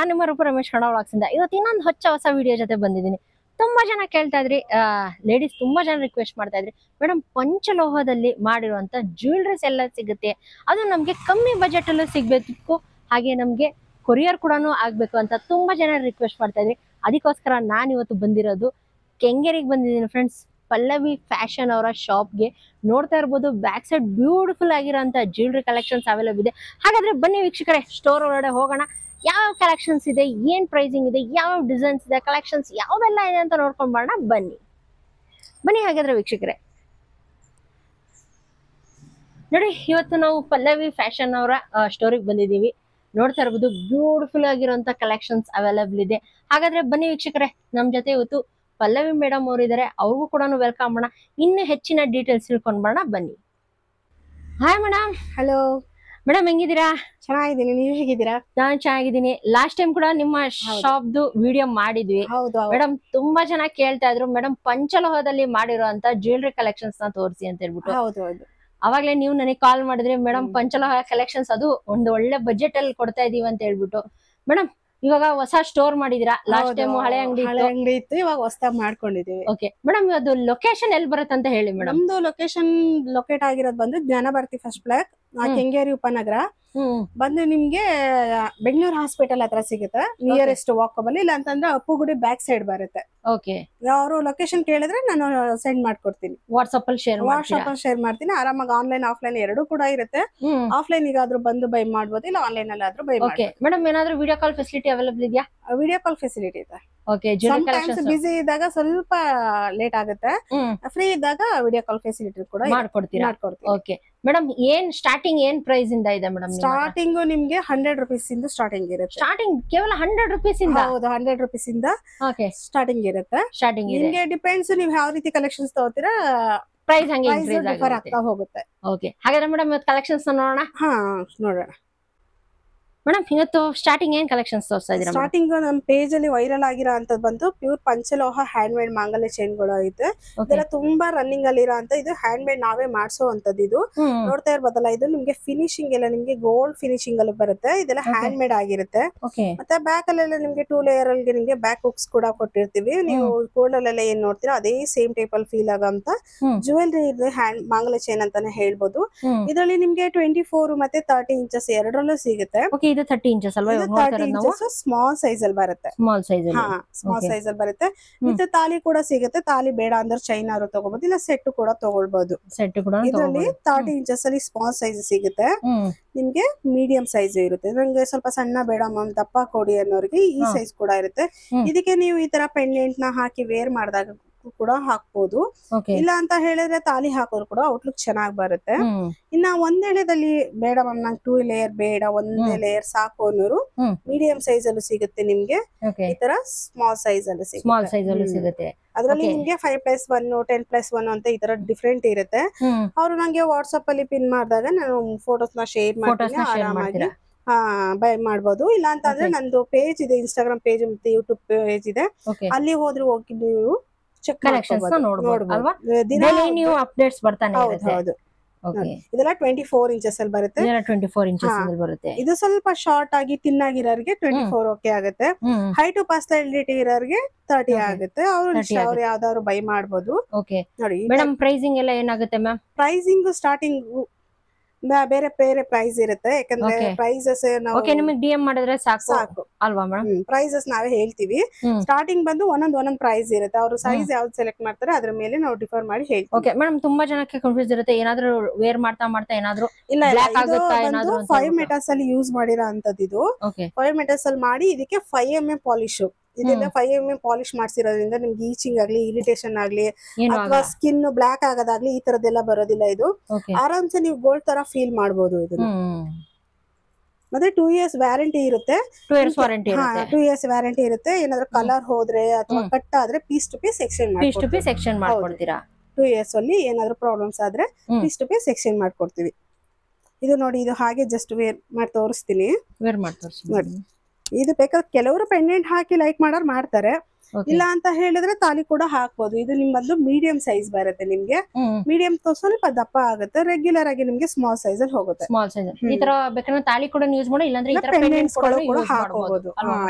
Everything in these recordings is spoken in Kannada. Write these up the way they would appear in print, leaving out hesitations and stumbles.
ನಾನು ನಿಮ್ಮ ರೂಪ ರಮೇಶ್ ಕನ್ನಡ ವ್ಲಾಗ್ಸ್ ಇಂದ ಇವತ್ತು ಇನ್ನೊಂದು ಹೊಸ ವಿಡಿಯೋ ಜೊತೆ ಬಂದಿದ್ದೀನಿ. ತುಂಬಾ ಜನ ಕೇಳ್ತಾ ಇದ್ರಿ, ಲೇಡೀಸ್ ತುಂಬಾ ಜನ ರಿಕ್ವೆಸ್ಟ್ ಮಾಡ್ತಾ ಇದ್ರಿ, ಮೇಡಮ್ ಪಂಚಲೋಹದಲ್ಲಿ ಮಾಡಿರುವಂತ ಜ್ಯುವೆಲರೀಸ್ ಎಲ್ಲ ಸಿಗುತ್ತೆ, ಅದು ನಮ್ಗೆ ಕಮ್ಮಿ ಬಜೆಟ್ ಅಲ್ಲೂ ಸಿಗ್ಬೇಕು, ಹಾಗೆ ನಮ್ಗೆ ಕೊರಿಯರ್ ಕೂಡ ಆಗ್ಬೇಕು ಅಂತ ತುಂಬಾ ಜನ ರಿಕ್ವೆಸ್ಟ್ ಮಾಡ್ತಾ ಇದ್ರಿ. ಅದಕ್ಕೋಸ್ಕರ ನಾನು ಇವತ್ತು ಬಂದಿರೋದು ಕೆಂಗೇರಿಗೆ ಬಂದಿದ್ದೀನಿ ಫ್ರೆಂಡ್ಸ್. ಪಲ್ಲವಿ ಫ್ಯಾಷನ್ ಅವರ ಶಾಪ್ಗೆ. ನೋಡ್ತಾ ಇರ್ಬೋದು ಬ್ಯಾಕ್ ಸೈಡ್ ಬ್ಯೂಟಿಫುಲ್ ಆಗಿರೋಂಥ ಜ್ಯುವೆಲರಿ ಕಲೆಕ್ಷನ್ಸ್ ಅವೈಲೇಬಲ್ ಇದೆ. ಹಾಗಾದ್ರೆ ಬನ್ನಿ ವೀಕ್ಷಕರೇ, ಸ್ಟೋರ್ ಒಳಗಡೆ ಹೋಗೋಣ. ಯಾವ ಕಲೆಕ್ಷನ್ಸ್ ಇದೆ, ಏನ್ ಪ್ರೈಸಿಂಗ್ ಇದೆ, ಯಾವ ಡಿಸೈನ್ಸ್ ಇದೆ, ಕಲೆಕ್ಷನ್ಸ್ ಯಾವೆಲ್ಲ ಇದೆ ಅಂತ ನೋಡ್ಕೊಂಡ್ ಬರೋಣ. ಬನ್ನಿ ಹಾಗಾದ್ರೆ ವೀಕ್ಷಕರೇ. ನೋಡಿ, ಇವತ್ತು ನಾವು ಪಲ್ಲವಿ ಫ್ಯಾಷನ್ ಅವರ ಸ್ಟೋರಿಗೆ ಬಂದಿದ್ದೀವಿ. ನೋಡ್ತಾ ಇರ್ಬೋದು ಬ್ಯೂಟಿಫುಲ್ ಆಗಿರುವಂತ ಕಲೆಕ್ಷನ್ಸ್ ಅವೈಲೇಬಲ್ ಇದೆ. ಹಾಗಾದ್ರೆ ಬನ್ನಿ ವೀಕ್ಷಕರೇ, ನಮ್ ಜೊತೆ ಇವತ್ತು ಪಲ್ಲವಿ ಮೇಡಮ್ ಅವರು ಇದಾರೆ, ಅವ್ರಿಗೂ ಕೂಡ ವೆಲ್ಕಮ್ ಮಾಡೋಣ. ಇನ್ನು ಹೆಚ್ಚಿನ ಡೀಟೇಲ್ಸ್ ತಿಳ್ಕೊಂಡ್ ಬರೋಣ, ಬನ್ನಿ. Hi madam. ಹಲೋ ಮೇಡಮ್, ಹೆಂಗಿದ್ದೀರಾ? ಚೆನ್ನಾಗಿದ್ದೀನಿ, ನೀವು ಹೇಗಿದ್ದೀರಾ? ನಾನು ಚೆನ್ನಾಗಿದ್ದೀನಿ. ಲಾಸ್ಟ್ ಟೈಮ್ ಕೂಡ ನಿಮ್ಮ ಶಾಪ್ದು ವಿಡಿಯೋ ಮಾಡಿದ್ವಿ. ಮೇಡಮ್ ತುಂಬಾ ಜನ ಕೇಳ್ತಾ ಇದ್ರು, ಮೇಡಮ್ ಪಂಚಲೋಹದಲ್ಲಿ ಮಾಡಿರುವಂತ ಜ್ಯುವೆಲರಿ ಕಲೆಕ್ಷನ್ಸ್ ನ ತೋರಿಸಿ ಅಂತ ಹೇಳ್ಬಿಟ್ಟು. ಅವಾಗ್ಲೇ ನೀವು ನನಗೆ ಕಾಲ್ ಮಾಡಿದ್ರಿ, ಮೇಡಮ್ ಪಂಚಲೋಹ ಕಲೆಕ್ಷನ್ಸ್ ಅದು ಒಂದು ಒಳ್ಳೆ ಬಜೆಟ್ ಅಲ್ಲಿ ಕೊಡ್ತಾ ಇದೀವಿ ಅಂತ ಹೇಳ್ಬಿಟ್ಟು. ಮೇಡಮ್ ಇವಾಗ ಹೊಸ ಸ್ಟೋರ್ ಮಾಡಿದಿರಾ, ಲಾಸ್ಟ್ ಟೈಮ್ ಹಳೆ ಅಂಗಡಿ ಇತ್ತು, ಇವಾಗ ಹೊಸದಾಗಿ ಮಾಡ್ಕೊಂಡಿದೀವಿ. ಓಕೆ ಮೇಡಮ್, ಅದು ಲೊಕೇಶನ್ ಎಲ್ಲಿ ಬರುತ್ತೆ ಅಂತ ಹೇಳಿ ಮೇಡಮ್. ನಮ್ದು ಲೊಕೇಶನ್ ಲೊಕೇಟ್ ಆಗಿರೋದು ಬಂದು ಜ್ಞಾನಭಾರತಿ ಫಸ್ಟ್ ಬ್ಲಾಕ್, ಕೆಂಗೇರಿ ಉಪನಗರ ಬಂದು ನಿಮ್ಗೆ ಬೆಂಗಳೂರು ಹಾಸ್ಪಿಟಲ್ ಹತ್ರ ಸಿಗುತ್ತೆ, ನಿಯರೆಸ್ಟ್ ವಾಕಬಲ್. ಇಲ್ಲ ಅಂತಂದ್ರೆ ಅಪ್ಪುಗುಡಿ ಬ್ಯಾಕ್ ಸೈಡ್ ಬರುತ್ತೆ. ಓಕೆ, ಅವರು ಲೊಕೇಶನ್ ಕೇಳಿದ್ರೆ ನಾನು ಸೆಂಡ್ ಮಾಡ್ಕೊಡ್ತೀನಿ. ವಾಟ್ಸ್ಆಪ್ ಅಲ್ಲಿ ಶೇರ್ ಮಾಡ್ತೀನಿ. ಆರಾಮಾಗಿ ಆನ್ಲೈನ್ ಆಫ್ಲೈನ್ ಎರಡೂ ಕೂಡ ಇರುತ್ತೆ. ಆಫ್ಲೈನ್ ಈಗಾದ್ರೂ ಬಂದು ಬೈ ಮಾಡ್ಬೋದು, ಇಲ್ಲ ಆನ್ಲೈನ್ ಅಲ್ಲಿ ಆದ್ರೂ ಬೈ ಮಾಡ್ಬೋದು. ಮೇಡಮ್ ಏನಾದ್ರೂ ವಿಡಿಯೋ ಕಾಲ್ ಫೆಸಿಲಿಟಿ ಅವೈಲೇಬಲ್ ಇದೆಯಾ? ವಿಡಿಯೋ ಕಾಲ್ ಫೆಸಿಲಿಟಿ ಇದೆ. ಓಕೆ, ಬಿಸಿ ಇದ್ದಾಗ ಸ್ವಲ್ಪ ಲೇಟ್ ಆಗುತ್ತೆ, ಫ್ರೀ ಇದ್ದಾಗ ವಿಡಿಯೋ ಕಾಲ್ ಫೆಸಿಲಿಟಿ ಕೂಡ ಮಾಡ್ಕೊಡ್ತೀರಾ? ಓಕೆ ಮೇಡಮ್, ಏನ್ ಸ್ಟಾರ್ಟಿಂಗ್ ಏನ್ ಪ್ರೈಸ್ ಇಂದ ಇದೆ ಮೇಡಮ್? ಸ್ಟಾರ್ಟಿಂಗ್ ನಿಮ್ಗೆ 100 ರೂಪೀಸ್ ಇಂದ ಸ್ಟಾರ್ಟಿಂಗ್ ಇರುತ್ತೆ. ಸ್ಟಾರ್ಟಿಂಗ್ ಕೇವಲ 100 ರೂಪೀಸ್ ಇಂದ? ಹೌದು, 100 ರೂಪೀಸ್ ಇಂದ ಸ್ಟಾರ್ಟಿಂಗ್ ಇರುತ್ತೆ. ಸ್ಟಾರ್ಟಿಂಗ್ ನಿಮ್ಗೆ ಡಿಪೆಂಡ್ಸ್, ನೀವು ಯಾವ ರೀತಿ ಕಲೆಕ್ಷನ್ಸ್ ತಗೋತೀರಾ, ಪ್ರೈಸ್ ಹಂಗೆ ಡಿಫರ್ ಆಗ್ತಾ ಹೋಗುತ್ತೆ. ಓಕೆ, ಹಾಗಾದ್ರೆ ಮೇಡಮ್ ಇವತ್ತು ಕಲೆಕ್ಷನ್ಸ್ ನೋಡೋಣ. ನೋಡೋಣ ಮೇಡಮ್. ಇವತ್ತು ಸ್ಟಾರ್ಟಿಂಗ್ ಏನ್ ಕಲೆಕ್ಷನ್ಸ್ ತೋರಿಸ್ತಾ ಇದೀರಾ? ಸ್ಟಾರ್ಟಿಂಗ್ ನಮ್ಮ ಪೇಜ್ ಅಲ್ಲಿ ವೈರಲ್ ಆಗಿರೋ ಅಂತದ್ ಬಂದು ಪ್ಯೂರ್ ಪಂಚಲೋಹ ಹ್ಯಾಂಡ್ ಮೇಡ್ ಮಾಂಗಲ್ಯ ಚೈನ್ ಗಳು ಐತೆ. ಇದೆಲ್ಲ ತುಂಬಾ ರನ್ನಿಂಗ್ ಅಲ್ಲಿ ಇರೋ ಅಂತ, ಇದು ಹ್ಯಾಂಡ್ ಮೇಡ್ ನಾವೇ ಮಾಡ್ಸೋ ಅಂತದ್ದು. ಇದು ನೋಡ್ತಾ ಇರ್ಬೋದಲ್ಲ, ಇದು ನಿಮ್ಗೆ ಫಿನಿಶಿಂಗ್ ಎಲ್ಲ ನಿಮ್ಗೆ ಗೋಲ್ಡ್ ಫಿನಿಶಿಂಗ್ ಅಲ್ಲಿ ಬರುತ್ತೆ. ಇದೆಲ್ಲ ಹ್ಯಾಂಡ್ ಮೇಡ್ ಆಗಿರುತ್ತೆ. ಮತ್ತೆ ಬ್ಯಾಕ್ ಅಲ್ಲೆಲ್ಲ ನಿಮ್ಗೆ 2 ಲೇಯರ್ ಅಲ್ಲಿ ನಿಮ್ಗೆ ಬ್ಯಾಕ್ ಹುಕ್ಸ್ ಕೂಡ ಕೊಟ್ಟಿರ್ತೀವಿ. ನೀವು ಗೋಲ್ಡ್ ಅಲ್ಲೆಲ್ಲ ಏನ್ ನೋಡ್ತೀರಾ ಅದೇ ಸೇಮ್ ಟೈಪ್ ಅಲ್ಲಿ ಫೀಲ್ ಆಗಂತ ಜುವೆಲ್ರಿ ಇದೆ, ಹ್ಯಾಂಡ್ ಮಾಂಗಲ್ಯ ಚೈನ್ ಅಂತಾನೆ ಹೇಳ್ಬೋದು. ಇದರಲ್ಲಿ ನಿಮ್ಗೆ 24 ಮತ್ತೆ 30 ಇಂಚಸ್ ಎರಡರಲ್ಲೂ ಸಿಗುತ್ತೆ. ಇದು 30 ಇಂಚಸ್ ಅಲ್ವಾ? 30 ಇಂಚಸ್ ಸ್ಮಾಲ್ ಸೈಜ್ ಅಲ್ಲಿ ಬರುತ್ತೆ. ಸ್ಮಾಲ್ ಸೈಜ್ ಅಲ್ಲಿ ಬರುತ್ತೆ. ವಿತ್ ತಾಲಿ ಕೂಡ ಸಿಗುತ್ತೆ. ತಾಲಿ ಬೇಡ ಅಂದ್ರೆ ಚೈನ್ ಆದ್ರೂ ತಗೋಬಹುದು, ಇಲ್ಲ ಸೆಟ್ ಕೂಡ ತಗೊಳ್ಬಹುದು. ಇದರಲ್ಲಿ 30 ಇಂಚಸ್ ಅಲ್ಲಿ ಸ್ಮಾಲ್ ಸೈಜ್ ಸಿಗುತ್ತೆ. ನಿಮ್ಗೆ ಮೀಡಿಯಂ ಸೈಜ್ ಇರುತ್ತೆ. ನಂಗೆ ಸ್ವಲ್ಪ ಸಣ್ಣ ಬೇಡ ಮ್ಯಾಮ್, ದಪ್ಪ ಕೊಡಿ ಅನ್ನೋರಿಗೆ ಈ ಸೈಜ್ ಕೂಡ ಇರುತ್ತೆ. ಇದಕ್ಕೆ ನೀವು ಈ ತರ ಪೆಂಡೆಂಟ್ ನ ಹಾಕಿ ವೇರ್ ಮಾಡಿದಾಗ ಕೂಡ ಹಾಕ್ಬೋದು. ಇಲ್ಲ ಅಂತ ಹೇಳಿದ್ರೆ ತಾಲಿ ಹಾಕೋರು ಕೂಡ ಔಟ್ಲುಕ್ ಚೆನ್ನಾಗಿ ಬರುತ್ತೆ. ಇನ್ನ ಒಂದೆಳೆದಲ್ಲಿ ಬೇಡ ಮ್ಯಾಮ್, ನಂಗೆ 2 ಲೇಯರ್ ಬೇಡ, ಒಂದೇ ಲೇಯರ್ ಸಾಕು ಅನ್ನೋರು ಮೀಡಿಯಂ ಸೈಜ್ ಅಲ್ಲೂ ಸಿಗುತ್ತೆ ನಿಮ್ಗೆ. ಈ ತರ ಸ್ಮಾಲ್ ಸೈಜ್ ಅಲ್ಲಿ ಸಿಗುತ್ತೆ. ಅದ್ರಲ್ಲಿ ನಿಮ್ಗೆ 5+1 10+1 ಅಂತ ಈ ತರ ಡಿಫ್ರೆಂಟ್ ಇರುತ್ತೆ. ಅವ್ರು ನಂಗೆ ವಾಟ್ಸ್ಆಪ್ ಅಲ್ಲಿ ಪಿನ್ ಮಾಡಿದಾಗ ನಾನು ಫೋಟೋಸ್ ನ ಶೇರ್ ಮಾಡ್ತೀನಿ, ಆರಾಮಾಗಿ ಬೈ ಮಾಡ್ಬೋದು. ಇಲ್ಲ ಅಂತ ಅಂದ್ರೆ ನಂದು ಪೇಜ್ ಇದೆ, ಇನ್ಸ್ಟಾಗ್ರಾಮ್ ಪೇಜ್ ಮತ್ತೆ ಯೂಟ್ಯೂಬ್ ಪೇಜ್ ಇದೆ, ಅಲ್ಲಿ ಹೋಗಿ ನೀವು ಚೆಕ್ ನೋಡಬಹುದು. ಅಪ್ಡೇಟ್ಸ್ ಬರ್ತಾನೆ ಇರುತ್ತೆ. ಇದೆಲ್ಲ 24 ಇಂಚಸ್ ಅಲ್ಲಿ ಬರುತ್ತೆ. 24 ಇಂಚಸ್ ಅಲ್ಲಿ ಬರುತ್ತೆ. ಇದು ಸ್ವಲ್ಪ ಶಾರ್ಟ್ ಆಗಿ ತಿನ್ ಆಗಿರೋರಿಗೆ 24 ಓಕೆ ಆಗುತ್ತೆ. ಹೈಟ್ ಪರ್ಸನಾಲಿಟಿ ಇರೋರಿಗೆ 30 ಆಗುತ್ತೆ. ಅವ್ರು ಯಾವ್ದಾದ್ರು ಬೈ ಮಾಡ್ಬೋದು. ನೋಡಿ ಮೇಡಮ್, ಪ್ರೈಸಿಂಗ್ ಎಲ್ಲ ಏನಾಗುತ್ತೆ ಮ್ಯಾಮ್? ಪ್ರೈಸಿಂಗ್ ಸ್ಟಾರ್ಟಿಂಗ್ ಬೇರೆ ಬೇರೆ ಪ್ರೈಸ್ ಇರುತ್ತೆ. ಯಾಕಂದ್ರೆ ಪ್ರೈಸಸ್ ನಿಮಗೆ ಡಿಎಂ ಮಾಡಿದ್ರೆ ಸಾಕು ಅಲ್ವಾ ಮೇಡಮ್? ಪ್ರೈಸಸ್ ನಾವೇ ಹೇಳ್ತೀವಿ. ಸ್ಟಾರ್ಟಿಂಗ್ ಬಂದು ಒಂದೊಂದ್ ಪ್ರೈಸ್ ಇರುತ್ತೆ. ಅವರು ಸೈಜ್ ಯಾವ್ದು ಸೆಲೆಕ್ಟ್ ಮಾಡ್ತಾರೆ ಅದ್ರ ಮೇಲೆ ನಾವು ಡಿಫರ್ ಮಾಡಿ ಹೇಳ್ತೀವಿ. ಓಕೆ ಮೇಡಮ್, ತುಂಬಾ ಜನಕ್ಕೆ ಕನ್ಫ್ಯೂಸ್ ಇರುತ್ತೆ, ಏನಾದ್ರು ವೇರ್ ಮಾಡ್ತಾ ಏನಾದ್ರು ಇಲ್ಲ 5 ಮೀಟರ್ಸ್ ಅಲ್ಲಿ ಯೂಸ್ ಮಾಡಿರೋ ಅಂತದ್ದು. ಇದು 5 ಮೀಟರ್ಸ್ ಅಲ್ಲಿ ಮಾಡಿ ಇದಕ್ಕೆ 5mm ಪಾಲಿಶ್. ಇದೆಲ್ಲ 5mm ಪಾಲಿಶ್ ಮಾಡ್ಸಿರೋದ್ರಿಂದ ನಿಮ್ಗೆ ಈಚಿಂಗ್ ಆಗ್ಲಿ, ಇರಿಟೇಷನ್ ಆಗ್ಲಿ, ಅಥವಾ ಸ್ಕಿನ್ ಬ್ಲಾಕ್ ಆಗೋದಾಗ್ಲಿ ಈ ತರದೆಲ್ಲ ಬರೋದಿಲ್ಲ. ಇದು ಆರಾಮ್ಸೆ ನೀವು ಗೋಲ್ಡ್ ತರ ಫೀಲ್ ಮಾಡಬಹುದು. ಇದನ್ನ ಮತ್ತೆ 2 years ವ್ಯಾರಂಟಿ ಇರುತ್ತೆ. 2 years ವ್ಯಾರಂಟಿ ಇರುತ್ತೆ. ಏನಾದ್ರು ಕಲರ್ ಹೋದ್ರೆ ಅಥವಾ ಕಟ್ ಆದ್ರೆ ಪೀಸ್ ಟು ಪೀಸ್ ಎಕ್ಸ್ಚೇಂಜ್ ಮಾಡ್ಕೊಡ್ತೀರಾ. 2 years ಅಲ್ಲಿ ಏನಾದ್ರು ಪ್ರಾಬ್ಲಮ್ಸ್ ಆದ್ರೆ ಪೀಸ್ ಟು ಪೀಸ್ ಎಕ್ಸ್ಚೇಂಜ್ ಮಾಡ್ಕೊಡ್ತೀವಿ. ಇದು ನೋಡಿ, ಇದು ಹಾಗೆ ಜಸ್ಟ್ ವೇರ್ ಮಾಡಿ ತೋರಿಸ್ತೀನಿ. ನೋಡಿ, ಇದು ಬೇಕಾದ್ರೆ ಕೆಲವರು ಪೆಂಡೆಂಟ್ ಹಾಕಿ ಲೈಕ್ ಮಾಡೋರು ಮಾಡ್ತಾರೆ. ಇಲ್ಲ ಅಂತ ಹೇಳಿದ್ರೆ ತಾಲಿ ಕೂಡ ಹಾಕ್ಬೋದು. ಇದು ನಿಮ್ಮದು ಮೀಡಿಯಂ ಸೈಜ್ ಬರುತ್ತೆ ನಿಮ್ಗೆ. ಮೀಡಿಯಂ ಸ್ವಲ್ಪ ದಪ್ಪ ಆಗುತ್ತೆ, ರೆಗ್ಯುಲರ್ ಆಗಿ ನಿಮ್ಗೆ ಸ್ಮಾಲ್ ಸೈಜ್ ಅಲ್ಲಿ ಹೋಗುತ್ತೆ. ಸ್ಮಾಲ್ ಸೈಜ್ ಈ ತರ ಬೇಕಾದ್ರೆ ತಾಲಿ ಕೂಡ ಯೂಸ್ ಮಾಡೋ, ಇಲ್ಲಾಂದ್ರೆ ಈ ತರ ಪೆಂಡೆಂಟ್ಸ್ ಕೂಡ ಹಾಕೋಬಹುದು.